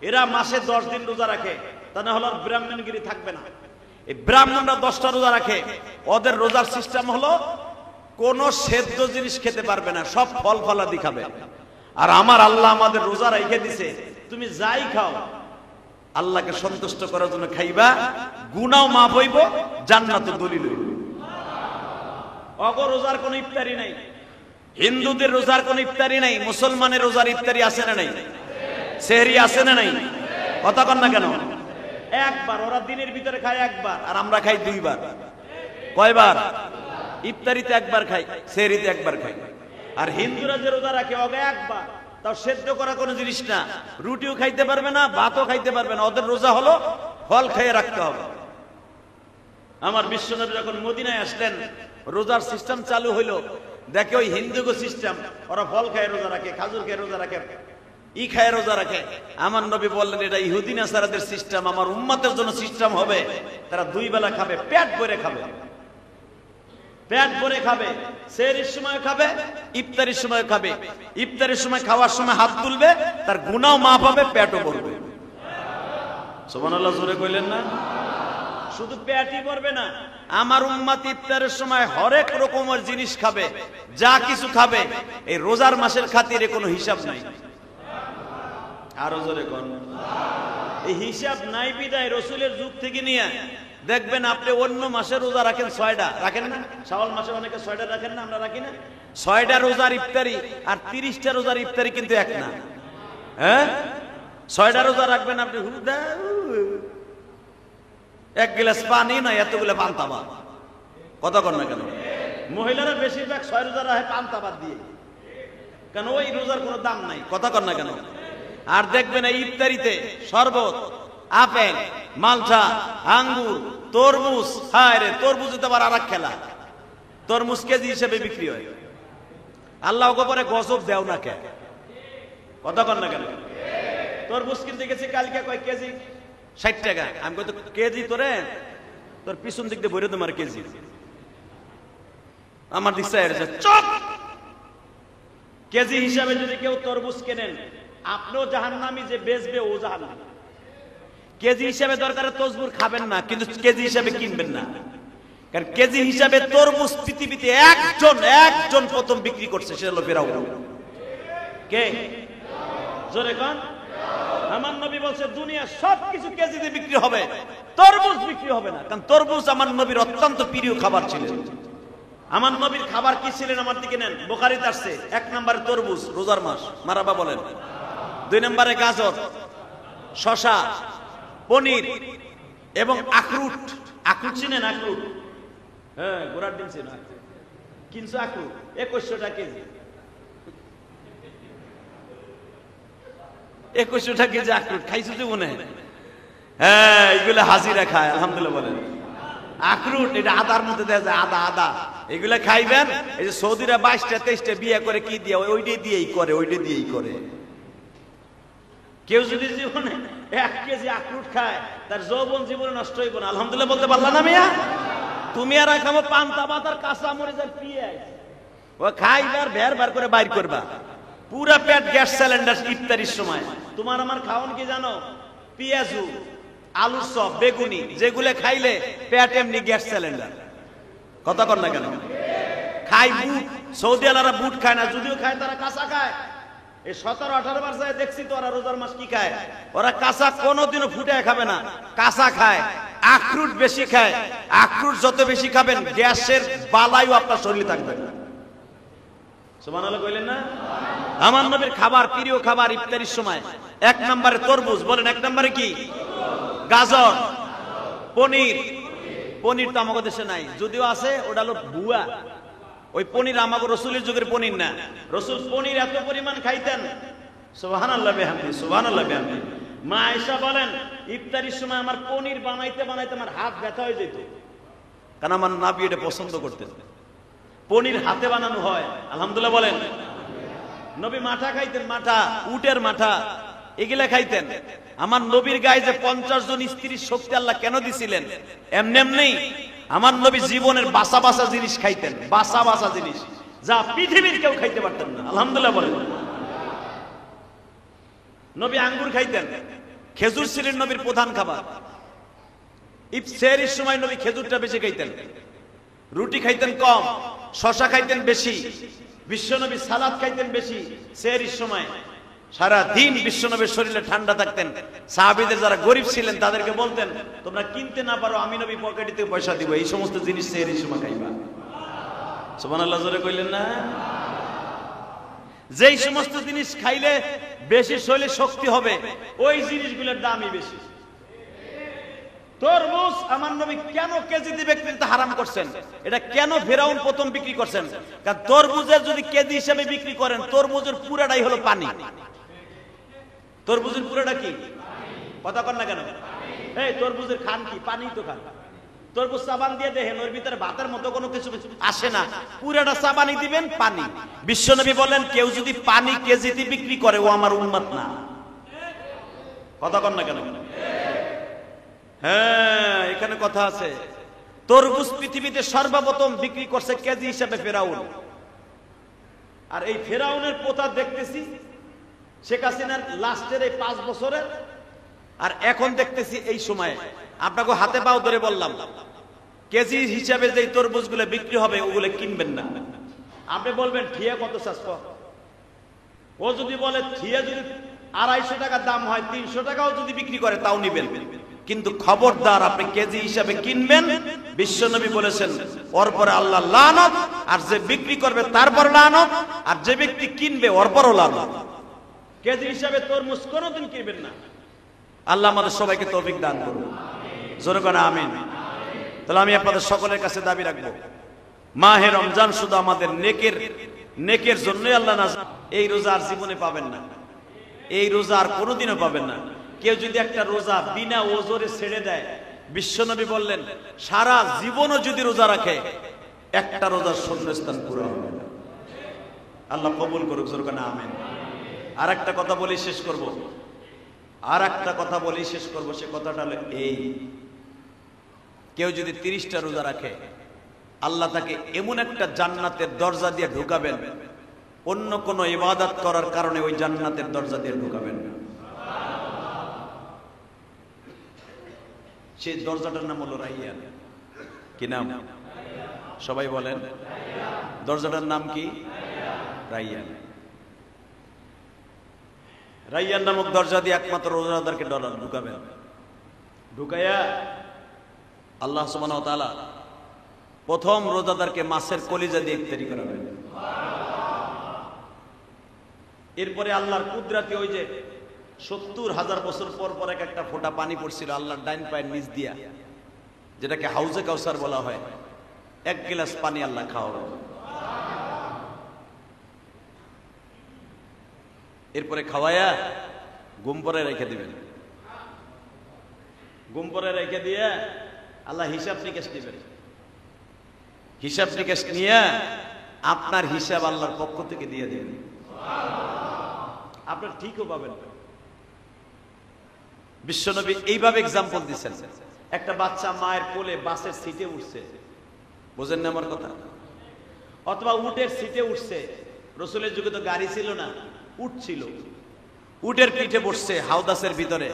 এরা মাসে 10 দিন রোজা রাখে, তা না হলে ব্রাহ্মণগিরি থাকবে না। এই ব্রাহ্মণরা 10টা রোজা রাখে, ওদের রোজার সিস্টেম হলো কোন সেদ্ধ জিনিস খেতে পারবে না, সব ফল ফলাদি খাবে। আর আমার আল্লাহ আমাদের রোজা রেখে দিছে, তুমি যাই খাও আল্লাহকে সন্তুষ্ট করার জন্য খাইবা, গুনাও মাফ হইব, জান্নাত দলিল হইব। অগ রোজার কোন ইফতারি নাই, হিন্দুদের রোজার কোন ইফতারি নাই, মুসলমানের রোজার ইফতারি আছে না নাই? সেহরি আছে না নাই? কথা কন না কেন? একবার ওরা দিনের ভিতরে খায় একবার, আর আমরা খাই 2 বার। কয়বার? ইফতারিতে একবার খাই, সেহরিতে একবার খাই। আর হিন্দুরা যে রোজা রাখে ওগে একবার, তাও সেদ্ধ করা কোনো জিনিস না, রুটিও খাইতে পারবে না, ভাতও খাইতে পারবে না। ওদের রোজা হলো ফল খেয়ে রাখতে হবে। আমার বিশ্বনবী যখন মদিনায় আসলেন, রোজার সিস্টেম চালু হইলো, দেখে ওই হিন্দুগো সিস্টেম, ওরা ফল খায় রোজা রাখে, খাজুর খেয়ে রোজা রাখে, ই খায় রোজা রাখে। আমার নবী বললেন এটা ইহুদি নাসারাদের সিস্টেম, আমার উম্মতের জন্য সিস্টেম হবে তারা 2 বেলা খাবে, পেট ভরে খাবে, পেট ভরে খাবে। সেহরির সময় খাবে, ইফতারির সময় খাবে। ইফতারির সময় খাওয়ার সময় হাত তুলবে, তার গুনাহও মাফ হবে, পেটও ভরবে। সুবহানাল্লাহ, জোরে কইলেন না? শুধু পেটই ভরবে না, আমার উম্মত ইফতারের সময় হরেক রকমের জিনিস খাবে, যা কিছু খাবে। এই রোজার মাসের খাতিরে কোনো হিসাব নাই। আরো জোরে কোন? এই হিসাব নাই বিদায় রাসূলের যুগ থেকে নিয়ে দেখবেন আপনি অন্য মাসে রোজা রাখেন 6টা, রাখেন না? শাওয়াল মাসে অনেকে 6টা রাখেন না, আমরা রাখি না? 6টা রোজার ইফতারি আর 30টা রোজার ইফতারি কিন্তু এক না। হ্যাঁ, 6টা রোজা রাখবেন আপনি, এক গ্লাস পানি না এতগুলো পান্তা ভাত। কথা কর না কেন? মহিলারা বেশিরভাগ 6 রোজা রাখে পান্তা ভাত দিয়ে, কেন ওই রোজার কোনো দাম নাই। কথা কর না কেন? আর দেখবেন এই ইফতারিতে শরবত, আপেল, মালটা, আঙ্গুর, তরমুজ। হায় রে, তরমুজে তো আবার আর এক খেলা, তরমুজ কেজি হিসেবে বিক্রি হয়। আল্লাহ পরে গজব দেও না কে? কথা কর না কেন? তরমুজ কিনতে গেছি কালকে, কয় কেজি 60 টাকা। আমি কই তো কেজি তোরে, তোর পিছন দিক দিয়ে ভরে তোমার কেজি। আমার দিক চাইছে চুপ। কেজি হিসাবে যদি কেউ তরমুজ কেনেন, আপনিও জাহান্নামী, যে বেচবে ও জাহান্নামী। কেজি হিসাবে দরকার তসবুর খাবেন না, কিন্তু কেজি হিসাবে কিনবেন না। কারণ কেজি হিসাবে তরমুজ পৃথিবীতে একজন প্রথম বিক্রি করছে, সেটা হলো ফিরাউন। কে? জোরে কোন? আমার নবী বলছে দুনিয়া সবকিছু কেজিতে বিক্রি হবে, তরমুজ বিক্রি হবে না। কারণ তরমুজ আমার নবীর অত্যন্ত প্রিয় খাবার ছিল। আমার নবীর খাবার কি ছিলেন? আমার দিকে নেন, বুখারীতে আসছে। 1 নম্বরে তরমুজ, রোজার মাস, মারাবা বলেন। 2 নম্বরে গাজর, শশা, পনির এবং আখরুট। আখরুট চিনেন? আখরুট, হ্যাঁ, ঘোড়ার ডিম ছিল। কিনছো আখরুট 2100 টাকা কেজি। 2100 টাকা কেজি আখরুট খাইছো জীবনে? হ্যাঁ, এগুলো হাজিরা খায়, আলহামদুলিল্লাহ বলেন। আখরুট এটা আদার মধ্যে দেয়া যায়, আদা। এগুলা খাইবেন। এই যে সৌদিরা 22টা 23টা বিয়ে করে, কি দিয়ে? ওইটাই দিয়েই করে। কেউ যদি জীবনে 1 কেজি আখরুট খায়, তার যৌবন জীবনে নষ্ট হইব না। আলহামদুলিল্লাহ বলতে পারলা না মিয়া? তুমি আর খাবো পান্তা ভাত আর কাঁচা মরিচ আর পেঁয়াজ, ও খাইবার বের করে বাইর করবা, পুরা পেট গ্যাস সিলিন্ডার ইফতারির সময়। তোমার আমার খাওন কি জানো? পেঁয়াজু, আলুর চপ, বেগুনি, যেগুলো খাইলে পেট এমনি গ্যাস সিলিন্ডার। কথা কর না কেন? খাই বুট। সৌদি আলারা বুট খায় না, যদিও খায় তারা কাঁচা খায়। এই 17-18 বার যায় দেখছি তো ওরা রোজার মাস কি খায়। ওরা কাঁচা কোনোদিনও ফুটে খাবে না, কাঁচা খায়। আখরুট বেশি খায়। আখরুট যত বেশি খাবেন, গ্যাসের বালাইও আপনার শরীরে থাকবে না। সুবহানাল্লাহ কইলেন না? আমার নবীর খাবার, প্রিয় খাবার ইফতারির সময় 1 নম্বরে তরমুজ। বলেন 1 নম্বরে কি? গাজর, পনির। পনির তো আমাদের দেশে নাই, যদিও আছে, ওটা হলো ভুয়া। ওই পনির আমাদের রসুলের যুগের পনির না। রসুল পনির এত পরিমাণ খাইতেন, সুবহানাল্লাহ বিহামদি, সুবহানাল্লাহ বিহামদি। মা আয়েশা বলেন, ইফতারির সময় আমার পনির বানাইতে আমার হাত ব্যথা হয়ে যেত, কারণ আমার নবী এটা পছন্দ করতেন। পনির হাতে বানানো হয়, আলহামদুলিল্লাহ বলেন। নবী মাঠা খাইতেন, মাঠা, উটের মাঠা, এগুলা খাইতেন। আমার নবীর গায়ে যে 50 জন স্ত্রীর শক্তি আল্লাহ কেন দিছিলেন? এমনি আমার নবী জীবনের বাসা জিনিস খাইতেন, বাসা জিনিস, যা পৃথিবীর কেউ খাইতে পারতেন না। আলহামদুলিল্লাহ বলেন। নবী আঙ্গুর খাইতেন, খেজুর ছিলেন নবীর প্রধান খাবার। ইফতারির সময় নবী খেজুরটা বেশি খাইতেন, রুটি খাইতেন কম, শশা খাইতেন বেশি। বিশ্বনবী সালাদ খাইতেন বেশি। সেহরির সময় সারা দিন বিশ্বনবীর শরীরে ঠান্ডা থাকতেন। সাহাবীদের যারা গরিব ছিলেন তাদেরকে বলতেন, তোমরা কিনতে না পারো, আমি নবী পকেটে থেকে পয়সা দিব, এই সমস্ত জিনিস সেহরির সময় খাইবা। সুবহানাল্লাহ জোরে কইলেন না? যেই সমস্ত জিনিস খাইলে বেশি শরীরে শক্তি হবে, ওই জিনিসগুলোর দামই বেশি। তরমুজ আমার নবী কেন কেজিতে বিক্রি করতে হারাম করছেন? এটা কেন ফিরাউন প্রথম বিক্রি করছেন? কারণ তরমুজের যদি কেজি হিসেবে বিক্রি করেন, তরমুজের পুরাটাই হলো পানি। তরমুজের পুরাটা কি? কথা কর না কেন? এই তরমুজের খান কি? পানি তো খান। তরমুজ সাবান দিয়ে দেখেন, ওর ভিতরে ভাতের মতো কোনো কিছু আসে না, পুরাটা সাবানি দিবেন, পানি। বিশ্বনবী বলেন, কেউ যদি পানি কেজিতে বিক্রি করে, ও আমার উম্মত না। কথা কর না কেন? হ্যাঁ, এখানে কথা আছে। তরমুজ পৃথিবীতে সর্বপ্রথম বিক্রি করছে কেজি হিসাবে ফেরাউন। আর এই ফেরাউনের প্রথা দেখতেছি শেখ হাসিনার লাস্টের এই 5 বছরের, আর এখন দেখতেছি এই সময়ে। আপনাকে হাতে পাও ধরে বললাম, কেজি হিসাবে যে তরমুজগুলো বিক্রি হবে, ওগুলো কিনবেন না। আপনি বলবেন ঠিয়া কত চাচ্ছ? ও যদি বলে ঠিয়া যদি 250 টাকা দাম হয়, 300 টাকাও যদি বিক্রি করে, তাও নিবেন। কিন্তু খবরদার, আপনি কেজি হিসাবে কিনবেন। বিশ্বনবী বলেছেন, ওর পরে আল্লাহ লানত, আর যে বিক্রি করবে তারপর লানত, আর যে ব্যক্তি কিনবে ওর পরও লানত। কেজি হিসাবে তরমুজ কোনোদিন কিনবেন না। আল্লাহ আমাদের সবাইকে তৌফিক দান করুন। জোরে করে আমিন। তাহলে আমি আপনাদের সকলের কাছে দাবি রাখবো, মাহে রমজান শুধু আমাদের নেকের জন্যই আল্লাহ নাযিল। এই রোজা আর জীবনে পাবেন না, এই রোজা আর কোনোদিনও পাবেন না। কেউ যদি একটা রোজা বিনা ওজরে ছেড়ে দেয়, বিশ্বনবী বললেন সারা জীবনও যদি রোজা রাখে একটা রোজার শূন্যস্থান পুরো হবে না। আল্লাহ কবুল করুক, জোরে করে আমিন। আর একটা কথা বলি শেষ করব, সে কথাটা হলো এই, কেউ যদি 30টা রোজা রাখে আল্লাহ তাকে এমন একটা জান্নাতের দরজা দিয়ে ঢুকাবেন, অন্য কোনো ইবাদত করার কারণে ওই জান্নাতের দরজা দিয়ে ঢুকাবেন না। সেই দরজাটার নাম হলো রাইয়ান। কি নাম? সবাই বলেন, দরজাটার নাম কি? রাইয়ান। রাইয়ান নামক দরজা দিয়ে একমাত্র রোজাদারকে ঢুকাবেন। ঢুকাইয়া আল্লাহ সুবহানাহু ওয়া তাআলা প্রথম রোজাদারকে মাছের কলিজা দিয়ে ইফতারি করাবেন। এরপরে আল্লাহর কুদরতে ওই যে 70,000 বছর পর পর একটা ফোঁটা পানি পড়ছিল আল্লাহর ডাইন পায়ের নিচ দিয়া, যেটাকে হাউজে কাউসার বলা হয়, এক গ্লাস পানি আল্লাহ খাওয়াবেন। এরপরে খাওয়ায়া ঘুম পরে রেখে দিবেন। ঘুম পরে রেখে দিয়ে আল্লাহ হিসাব নিকেশ দিবেন। হিসাব নিকেশ নিয়ে আপনার হিসাব আল্লাহর পক্ষ থেকে দিয়ে দিবেন। আপনার ঠিকও পাবেন। বিশ্বনবী এইভাবে এক্সাম্পল দিচ্ছেন, একটা বাচ্চা মায়ের কোলে বাসের সিটে উঠছে, বোঝেন না আমার কথা? অথবা উটের সিটে উঠছে। রসুলের যুগে তো গাড়ি ছিল না, উট ছিল, উটের পিঠে বসছে হাউদাসের ভিতরে।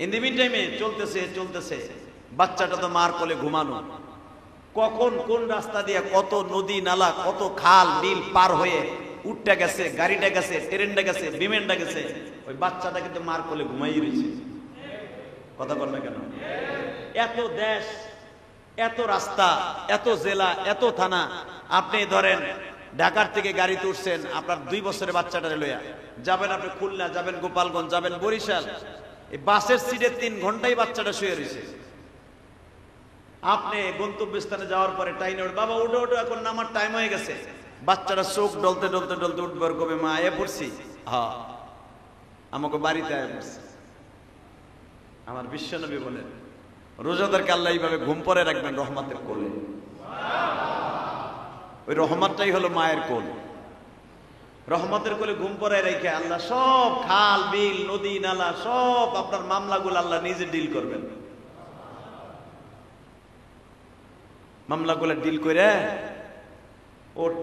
ইন দি মিন টাইমে চলতেছে বাচ্চাটা তো মার কোলে ঘুমানো। কখন কোন রাস্তা দিয়ে কত নদী নালা, কত খাল বিল পার হয়ে উটটা গেছে, গাড়িটা গেছে, ট্রেনটা গেছে, বিমানটা গেছে, ওই বাচ্চাটা কিন্তু মার কোলে ঘুমাই রয়েছে। কথা বল না কেন? এত দেশ, এত রাস্তা, এত জেলা, এত থানা। আপনি ধরেন ঢাকার থেকে গাড়িতে উঠছেন, আপনার 2 বছরের বাচ্চাটা লইয়া যাবেন, আপনি খুলনা যাবেন, গোপালগঞ্জ যাবেন, বরিশাল, এই বাসের সিটে 3 ঘন্টাই বাচ্চাটা শুয়ে রয়েছে। আপনি গন্তব্যস্থানে যাওয়ার পরে টাইনে ওঠে, বাবা উঠো উঠো, এখন নামার টাইম হয়ে গেছে। বাচ্চাটা চোখ ডলতে ডলতে ডলতে উঠবার কবে, মা আয়ে পড়ছি, হ্যাঁ আমাকে বাড়িতে আয়ে পড়ছি। আমার বিশ্বনবী বলেন রোজাদারকে আল্লাহ এইভাবে ঘুম পরে রাখবেন রহমতের কোলে। ওই রহমতটাই হলো মায়ের কোল। রহমতের কোলে ঘুম পরে রেখে আল্লাহ সব খাল বিল নদী নালা সব আপনার মামলাগুলো আল্লাহ নিজে ডিল করবেন। মামলাগুলো ডিল করে ওঠ,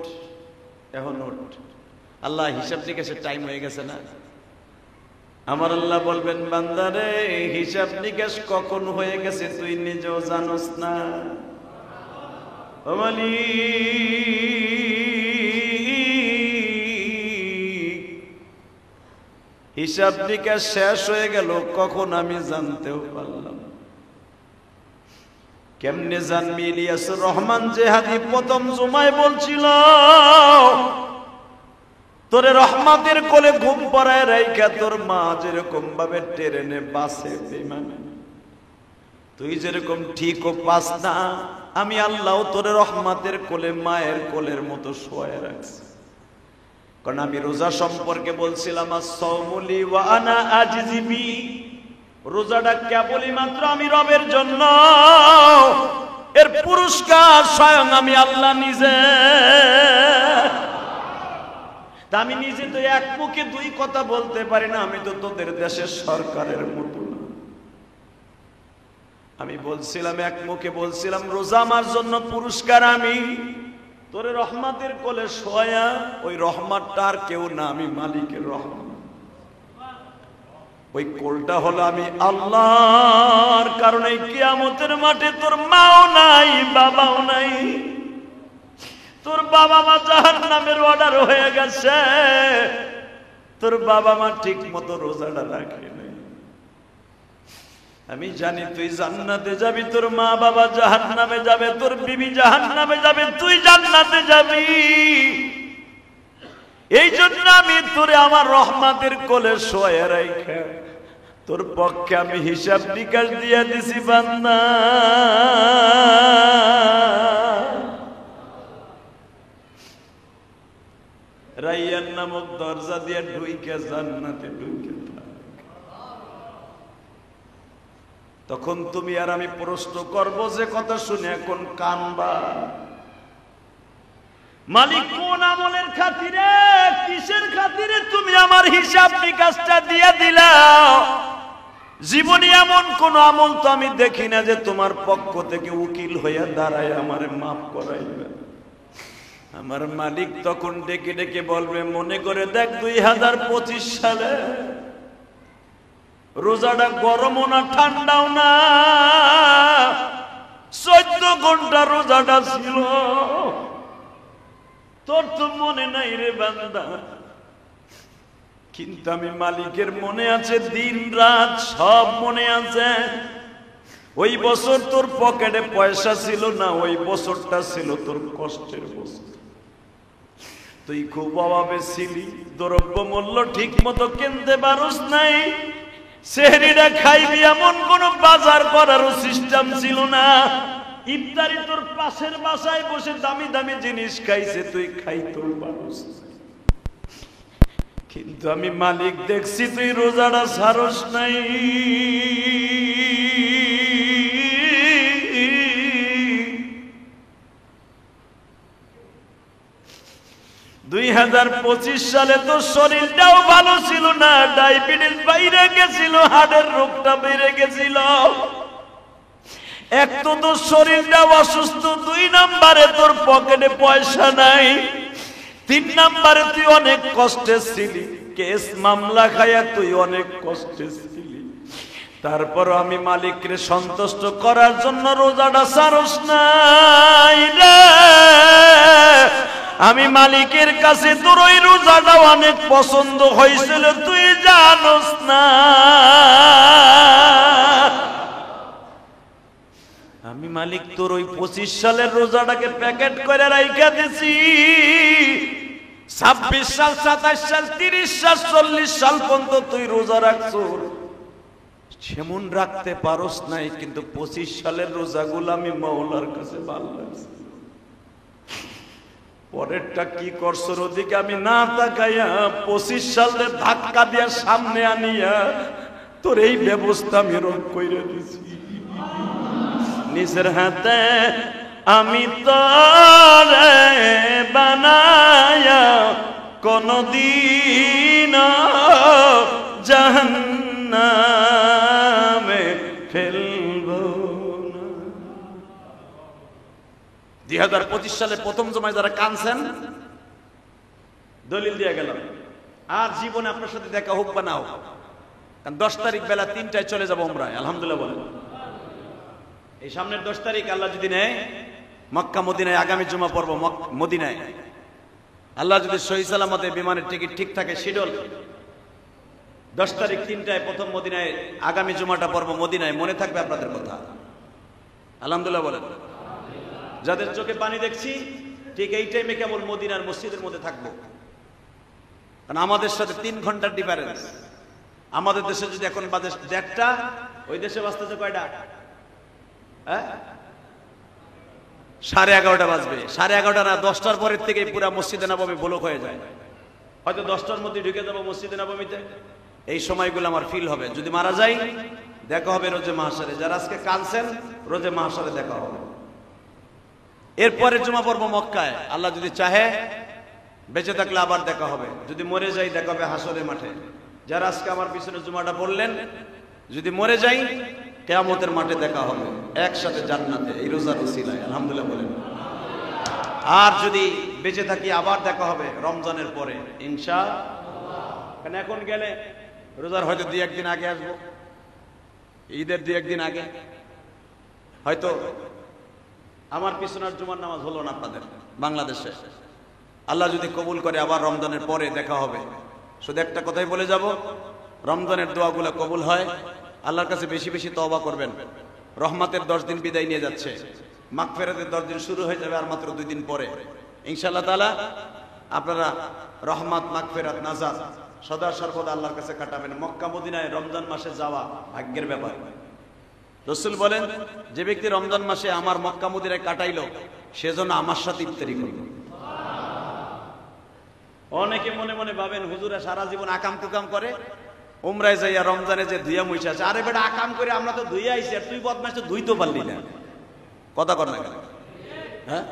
এখন ওঠ, আল্লাহ হিসাব নিকেশের টাইম হয়ে গেছে না। আমার আল্লাহ বলবেন বান্দারে হিসাব নিকেশ কখন হয়ে গেছে তুই নিজেও জানোস না। হিসাব নিকেশ শেষ হয়ে গেল কখন আমি জানতেও পারলাম। কেমনে জানবি? ইলিয়াসুর রহমান জেহাদি প্রথম জুমায় বলছিল তোরে রহমতের কোলে ঘুম পড়ায় রাইখা তোর মা যেরকম ভাবে ট্রেনে বাসে বিমানে তুই যেরকম ঠিক ও পাস না, আমি আল্লাহ তোরে রহমতের কোলে মায়ের কোলের মতো শোয়ায় রাখছি। কারণ আমি রোজা সম্পর্কে বলছিলাম as-সাওমুলি ওয়া আনা আজজি বি, রোজাটা কেবলই মাত্র আমি রবের জন্য, এর পুরস্কার স্বয়ং আমি আল্লাহ নিজে। তা আমি নিজে তো এক মুখে 2 কথা বলতে পারি না, আমি তো তোদের দেশের সরকারের মতো না। আমি বলছিলাম এক মুখে বলছিলাম রোজা আমার জন্য পুরস্কার, আমি তোরে রহমতের কোলে শোয়া, ওই রহমতটা আর কেউ না, আমি মালিকের রহমত। ওই কোলটা হলো আমি আল্লাহর কারণে কিয়ামতের মাঠে তোর মাও নাই বাবাও নাই, তোর বাবা মা জাহান্নামের অর্ডার হয়ে গেছে, তোর বাবা মা ঠিক মতো রোজাটা রাখে নাই। আমি জানি তুই জান্নাতে যাবি, তোর মা বাবা জাহান্নামে যাবে, তোর বিবি জাহান্নামে যাবে, তুই জান্নাতে যাবি। এই জন্য আমি তোরে আমার রহমতের কোলে শোয়া রাইখা তোর পক্ষে আমি হিসাব নিকাশ দিয়ে দিছি বান্দা। রাইয়ান নামক দরজা দিয়ে ঢুইকে জান্নাতে ঢুইকে তখন তুমি আর আমি প্রশ্ন করব যে কথা শুনে এখন কানবা, মালিক কোন আমলের খাতিরে কিসের খাতিরে তুমি আমার হিসাব নিকাশটা দিয়ে দিলা? জীবনে এমন কোন আমল তো আমি দেখি না যে তোমার পক্ষ থেকে উকিল হইয়া দাঁড়ায় আমারে মাফ করাইবে। আমার মালিক তখন ডেকে ডেকে বলবে, মনে করে দেখ 2025 সালে রোজাটা গরমও না ঠান্ডাও না, 14 ঘন্টা রোজাটা ছিল। তোর তো মনে নাই রে বান্দা, কিন্তু আমি মালিকের মনে আছে, দিন রাত সব মনে আছে। ওই বছর তোর পকেটে পয়সা ছিল না, ওই বছরটা ছিল তোর কষ্টের বছর। তুই খুব অভাবে ছিলি, দ্রব্য মূল্য ঠিক মতো কিনতে পারস নাই, সেহরিটা খাইবি এমন কোন বাজার করারও সিস্টেম ছিল না। ইফতারি তোর পাশের বাসায় বসে দামি দামি জিনিস খাইছে, তুই খাইতেও পারস। কিন্তু আমি মালিক দেখছি তুই রোজাটা ছাড়স নাই। 2025 সালে তো শরীরটাও ভালো ছিল না, ডায়াবেটিস বাইরে গেছিল, হার্টের রোগটা বেড়ে গেছিল। এক তো তোর শরীরটা অসুস্থ, 2 নম্বরে তোর পকেটে পয়সা নাই, 3 নম্বরে তুই অনেক কষ্টে ছিলি, কেস মামলা খাইয়া তুই অনেক কষ্টে ছিলি। তারপর আমি মালিককে সন্তুষ্ট করার জন্য রোজাটা ছাড়স নাই রে। আমি মালিকের কাছে তোর ওই রোজাটা অনেক পছন্দ হয়েছিল, তুই জানোস না। আমি মালিক তোর ওই 25 সালের রোজাটাকে প্যাকেট করে রাইখা দিছি। 26 সাল, 27 সাল, 30 সাল, 40 সাল পর্যন্ত তুই রোজা রাখছ, সেমন রাখতে পারস নাই। কিন্তু 25 সালের রোজাগুলো আমি মাওলার কাছে ভালো লাগছে। পরেরটা কি করছর ওদিকে আমি না তাকাইয়া 25 সালে ধাক্কা দিয়া সামনে আনিয়া তোর এই ব্যবস্থা আমি রোধ কইরা দিছি। নিজের হাতে আমি তোরে বানায়া কোনদিন জাহান্নামে ফেলবো না। 2025 সালে প্রথম জমায় যারা কানছেন, দলিল দিয়ে গেল, আর জীবনে আপনার সাথে দেখা হোক বা না হোক, কারণ 10 তারিখ বেলা 3টায় চলে যাবো উমরায়, আলহামদুলিল্লাহ বলেন। এই সামনের 10 তারিখ আল্লাহ যদি নেয়, মক্কা মদিনায় আগামী জুমা পড়ব মদিনায়। আল্লাহ যদি সহি সালামতে বিমানের টিকিট ঠিক থাকে, শিডিউল 10 তারিখ 3টায় প্রথম মদিনায় আগামী জুমাটা পড়ব মদিনায়। মনে থাকবে আপনাদের কথা, আলহামদুলিল্লাহ বলেন। যাদের চোখে পানি দেখছি ঠিক এই টাইমে কেবল মদিনার মসজিদের মধ্যে থাকবো, কারণ আমাদের সাথে 3 ঘন্টার ডিফারেন্স। আমাদের দেশে যদি এখন বাজে 1:30, ওই দেশে বাজতেছে কয়টা? 11:30 বাজবে। 11:30 না, 10টার পরের থেকে পুরা মসজিদে নববী ব্লক হয়ে যায়। হয়তো 10টার মধ্যে ঢুকে যাবো মসজিদে নববীতে। এই সময়গুলো আমার ফিল হবে। যদি মারা যাই, দেখা হবে রোজে মাহশারে। যারা আজকে কাঁদছেন, রোজে মাহশারে দেখা হবে। এরপরে জুমা পড়ব মক্কায়, আল্লাহ যদি চাহে বেঁচে থাকলে আবার দেখা হবে। যদি মরে যাই, দেখা হবে হাসরের মাঠে। যারা আজকে আমার পিছনে জুমাটা পড়লেন, যদি মরে যাই, কিয়ামতের মাঠে দেখা হবে একসাথে জান্নাতে, এই রোজার উসিলায়, আলহামদুলিল্লাহ বলেন। আর যদি বেঁচে থাকি, আবার দেখা হবে রমজানের পরে ইনশাআল্লাহ। কারণ এখন গেলে রোজার হয়তো 2-1 দিন আগে আসবো, ঈদের 2-1 দিন আগে। হয়তো আমার পিছনের জুমার নামাজ হলো না আপনাদের বাংলাদেশে। আল্লাহ যদি কবুল করে, আবার রমজানের পরে দেখা হবে। শুধু একটা কথাই বলে যাব, রমজানের দোয়াগুলো কবুল হয়। আল্লাহর কাছে বেশি বেশি তওবা করবেন। রহমতের 10 দিন বিদায় নিয়ে যাচ্ছে, মাগফিরাতের 10 দিন শুরু হয়ে যাবে আর মাত্র 2 দিন পরে ইনশাআল্লাহ তাআলা। আপনারা রহমত, মাগফিরাত, নাজাত সদা সর্বদা আল্লাহর কাছে কাটাবেন। মক্কা মদিনায় রমজান মাসে যাওয়া ভাগ্যের ব্যাপার। রাসূল বলেন, যে ব্যক্তি রমজান মাসে আমার মক্কা মদিনায় কাটাইলো সেজন্য আমার সাথে ইফতারি করবে। অনেকে মনে মনে ভাবেন হুজুরা সারা জীবন আকাম কুকাম করে, উমরায় যাইয়া রমজানে যে ধুইয়া মুইছে আছে। আরে বেটা, আকাম করে আমরা তো ধুইয়া আইছি, আর তুই বদমাইশ তো ধুইতে পারলি না। কথা কর না কেন? হ্যাঁ,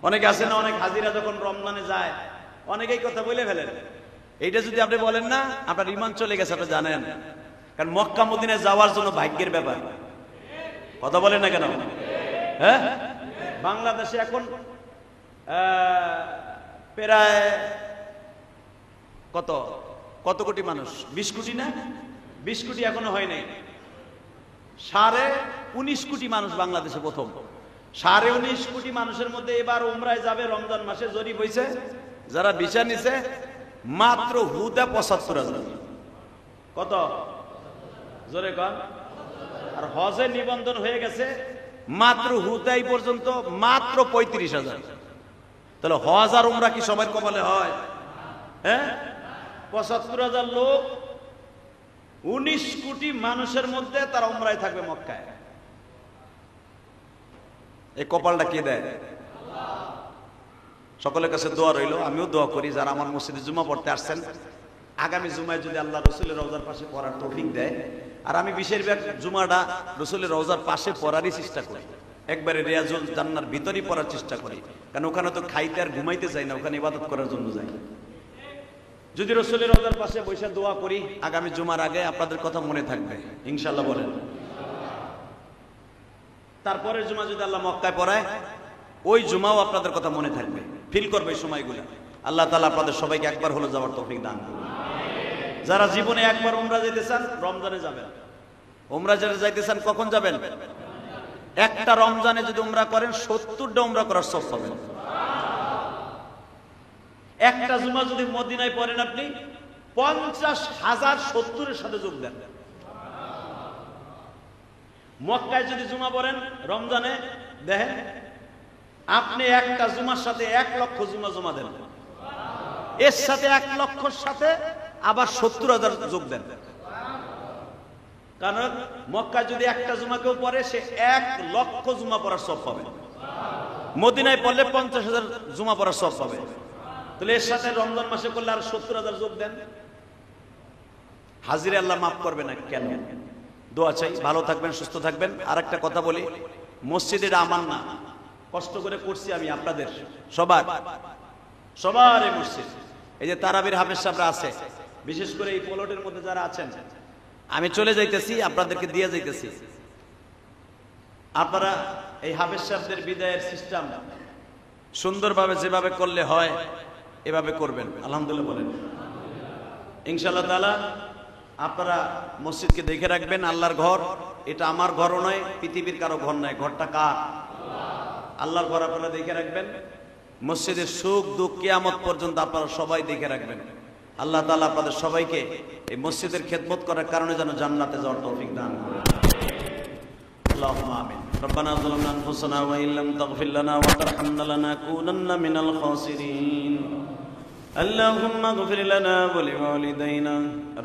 অনেকে আছে না, অনেক হাজিরা যখন রমজানে যায় অনেকেই কথা বলে ফেলেন। এইটা যদি আপনি বলেন না, আপনার ইমান চলে গেছে, আপনি জানেন। কারণ মক্কা মদিনায় যাওয়ার জন্য ভাগ্যের ব্যাপার। কথা বলেন না কেন? হ্যাঁ, বাংলাদেশে এখন প্রায় কত কোটি মানুষ? 20 কোটি না? 20 কোটি এখনো হয় নাই। 19.5 কোটি মানুষ বাংলাদেশে প্রথম। 19.5 কোটি মানুষের মধ্যে এবার উমরায় যাবে রমজান মাসে। জরিপ হয়েছে, যারা ভিসা নিছে মাত্র হুদা 75,000। কত? জোরে কন। আর হজে নিবন্ধন হয়ে গেছে মাত্র হুদাই পর্যন্ত মাত্র 35,000। তাহলে হজ আর উমরা কি সবার কপালে হয়? হ্যাঁ, 75,000 লোক 19 কোটি মানুষের মধ্যে তারা উমরায় থাকবে মক্কায়। এই কপালটা কে দেয়? সকলের কাছে দোয়া রইল, আমিও দোয়া করি যারা আমার মসজিদে জুমা পড়তে আসছেন, আগামী জুমায় যদি আল্লাহ রসুলের রওজার পাশে পড়ার তৌফিক দেয়। আর আমি বেশিরভাগ জুমাটা রসুলের রওজার পাশে পড়ারই চেষ্টা করি, একবারে রিয়াজুল জান্নার ভিতরই পড়ার চেষ্টা করি। কারণ ওখানে তো খাইতে আর ঘুমাইতে যাই না, ওখানে ইবাদত করার জন্য যাই। যদি রসুলের রওজার পাশে বসে দোয়া করি, আগামী জুমার আগে আপনাদের কথা মনে থাকবে ইনশাল্লাহ। বলেন, তারপরের জুমা যদি আল্লাহ মক্কায় পড়ায়, ওই জুমাও আপনাদের কথা মনে থাকবে, ফিল করবে এই সময়গুলো। আল্লাহ তাআলা আপনাদের সবাইকে একবার হলো যাওয়ার তৌফিক দান করুন। যারা জীবনে একবার উমরা যেতে চান রমজানে যাবেন। উমরা যারা যাইতে চান কখন যাবেন? একটা রমজানে যদি উমরা করেন 70টা উমরা করার সওয়াব পাবেন। একটা জুমা যদি মদিনায় পড়েন আপনি 50,000 70-এর সাথে যোগ দেন। মক্কায় যদি জুমা পড়েন রমজানে, দেখেন আপনি একটা জুমার সাথে 1 লক্ষ জুমা জমা দেন, এর সাথে 1 লক্ষর সাথে আবার 70,000 যোগ দেন। কারণ মক্কায় যদি একটা জুমা কেউ পড়ে সে 1 লক্ষ জুমা পড়ার সওয়াব পাবে, মদিনায় পড়লে 50,000 জুমা পড়ার সওয়াব পাবে। তাহলে এর সাথে রমজান মাসে করলে আর 70,000 যোগ দেন। হাজিরে আল্লাহ মাফ করবে না কেন? দোয়া চাই, ভালো থাকবেন, সুস্থ থাকবেন। আর একটা কথা বলি, মসজিদের আমার না, কষ্ট করে করছি আমি আপনাদের সবার এই মসজিদ। এই যে তারাবির হাফেজ সাহেবরা আছে, বিশেষ করে এই প্লটের মধ্যে যারা আছেন, আমি চলে যাইতেছি, আপনাদেরকে দিয়ে যাইতেছি। আপনারা এই হাফেজ সাহেবদের বিদায়ের সিস্টেম সুন্দরভাবে যেভাবে করলে হয় এভাবে করবেন। আলহামদুলিল্লাহ বলেন ইনশাআল্লাহ তাআলা। আপনারা মসজিদকে দেখে রাখবেন, আল্লাহর ঘর। এটা আমার ঘরও নয়, পৃথিবীর কারো ঘর নয়, ঘরটা কার? আল্লাহর ঘর। আপনারা দেখে রাখবেন, মসজিদের সুখ দুঃখ কিয়ামত পর্যন্ত আপনারা সবাই দেখে রাখবেন। আল্লাহ তাআলা আপনাদের সবাইকে এই মসজিদের খেদমত করার কারণে যেন জান্নাতে যাওয়ার তৌফিক দান করেন। আল্লাহুম্মা আমিন। রব্বানা যালামনা আনফুসানা ওয়া ইল্লাম তাগফির লানা ওয়া তারহামনা লানাকুনান্না মিনাল খাসিরিন। اللهم اغفر لنا ولوالدينا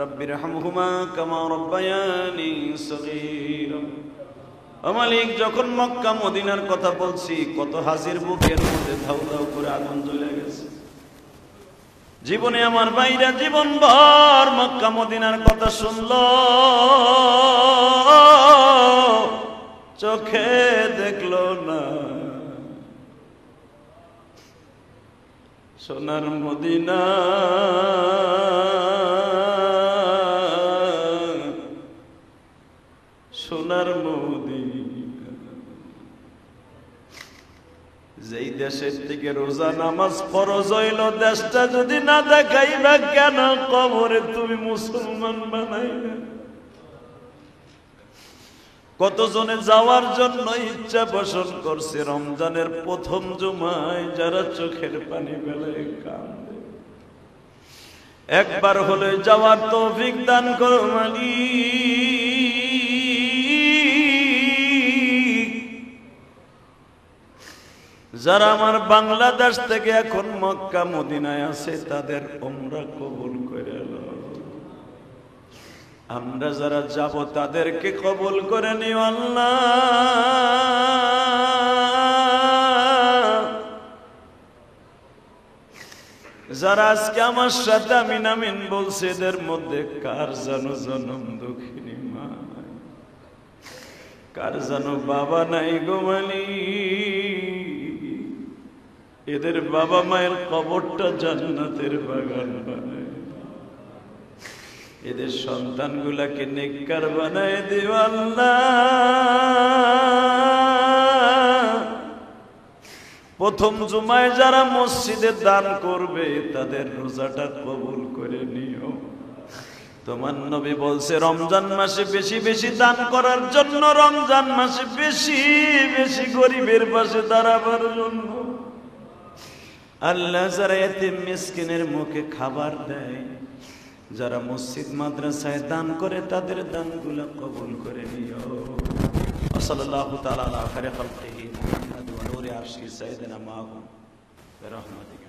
رب ارحمهما كما ربياني صغيرا। মালিক, যখন মক্কা মদিনার কথা বলছি কত হাজির বুকের মধ্যে ধাউ ধাউ করে আগুন জ্বলে গেছে। জীবনে আমার ভাইরা জীবনভর মক্কা মদিনার কথা শুনলো, চোখে দেখলো না। সোনার মদিনা সোনার মদিনা, যেই দেশের থেকে রোজা নামাজ ফরজ হইল, দেশটা যদি না দেখাইবা কেন কবরে তুমি মুসলমান বানাইবে? কতজনে যাওয়ার জন্য ইচ্ছা পোষণ করছে রমজানের প্রথম জুমায়, যারা চোখের পানি ফেলে কাঁদে। একবার হলে যাওয়ার তৌফিক দান করো মালিক। যারা আমার বাংলাদেশ থেকে এখন মক্কা মদিনায় আছে তাদের উমরা কবুল করে আল্লাহ। আমরা যারা যাব তাদেরকে কবুল করে নিও আল্লাহ। যারা আজকে আমার সাথে আমিন আমিন বলছে এদের মধ্যে কার জানো জনম দুঃখিনী মা নাই, কার জানো বাবা নাই গো মালিক, এদের বাবা মায়ের কবরটা জান্নাতের বাগান বানায়, এদের সন্তানগুলাকে নেককার বানায় দিও আল্লাহ। প্রথম জুমায় যারা মসজিদে দান করবে তাদের রোজাটা কবুল করে নিও। তোমার নবী বলছে রমজান মাসে বেশি বেশি দান করার জন্য, রমজান মাসে বেশি বেশি গরিবের পাশে দাঁড়াবার জন্য। আল্লাহ যারা এতিম মিসকিনের মুখে খাবার দেয়, যারা মসজিদ মাদ্রাসায় দান করে তাদের দানগুলো কবুল করে নিও। সাল্লাল্লাহু তাআলা আলা খায়রি খালকিহি মুহাম্মদ ওয়া নূরি আরশি সাইয়্যিদিনা মাহবুব বিরহমাতিকা।